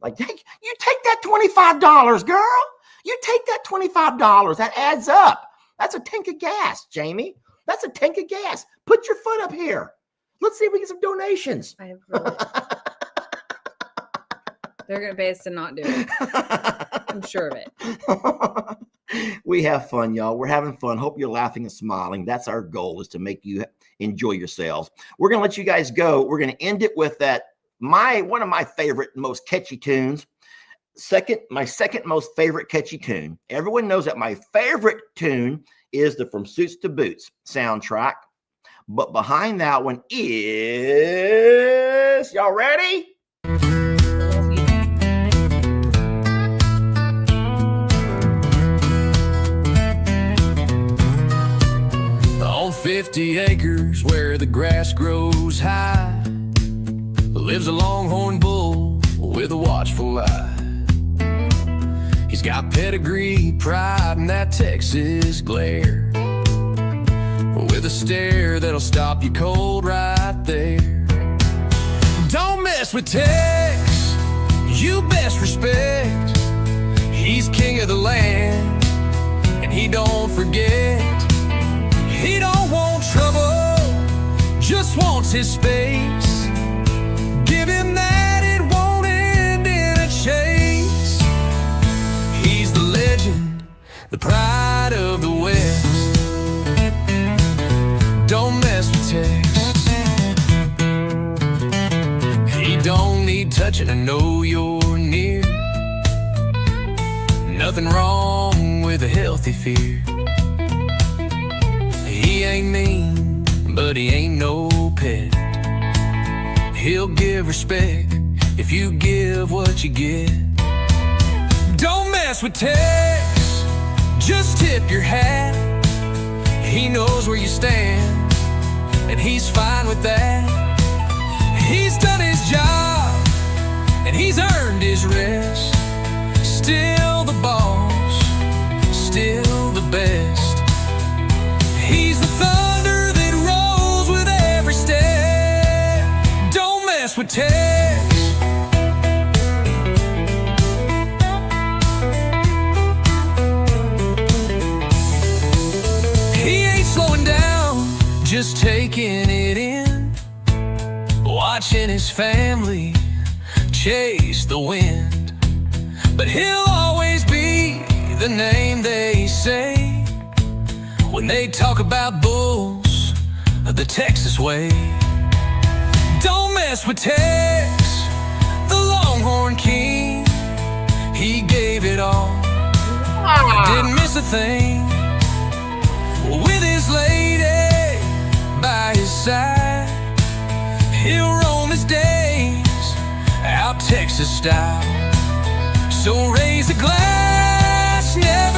Speaker 2: like, hey, you take that $25, girl. You take that $25. That adds up. That's a tank of gas, Jamie. That's a tank of gas. Put your foot up here. Let's see if we get some donations.
Speaker 3: I have really... They're going to pay us to not do it. I'm sure of it.
Speaker 2: We have fun, y'all. We're having fun. Hope you're laughing and smiling. That's our goal, is to make you enjoy yourselves. We're going to let you guys go. We're going to end it with one of my favorite, most catchy tunes. My second most favorite catchy tune. Everyone knows that my favorite tune is the From Suits to Boots soundtrack. But behind that one is, y'all ready?
Speaker 4: On 50 acres where the grass grows high lives a longhorn bull with a watchful eye. He's got pedigree, pride, and that Texas glare, with a stare that'll stop you cold right there. Don't mess with Tex, you best respect. He's king of the land, and he don't forget. He don't want trouble, just wants his space. Give him that, it won't end in a chase. He's the legend, the pride of the West. Don't mess with Tex. He don't need touching to know you're near. Nothing wrong with a healthy fear. He ain't mean, but he ain't no pet. He'll give respect if you give what you get. Don't mess with Tex, just tip your hat. He knows where you stand, and he's fine with that. He's done his job, and he's earned his rest. Still the boss, still the best. He's the thunder that rolls with every step. Don't mess with Tex. He ain't slowing down, just taking it in, watching his family chase the wind. But he'll always be the name they say when they talk about bulls the Texas way. Don't mess mess with Tex, the Longhorn King. He gave it all, didn't miss a thing. With his lady by his side, he'll roam his days out Texas style. So raise a glass, never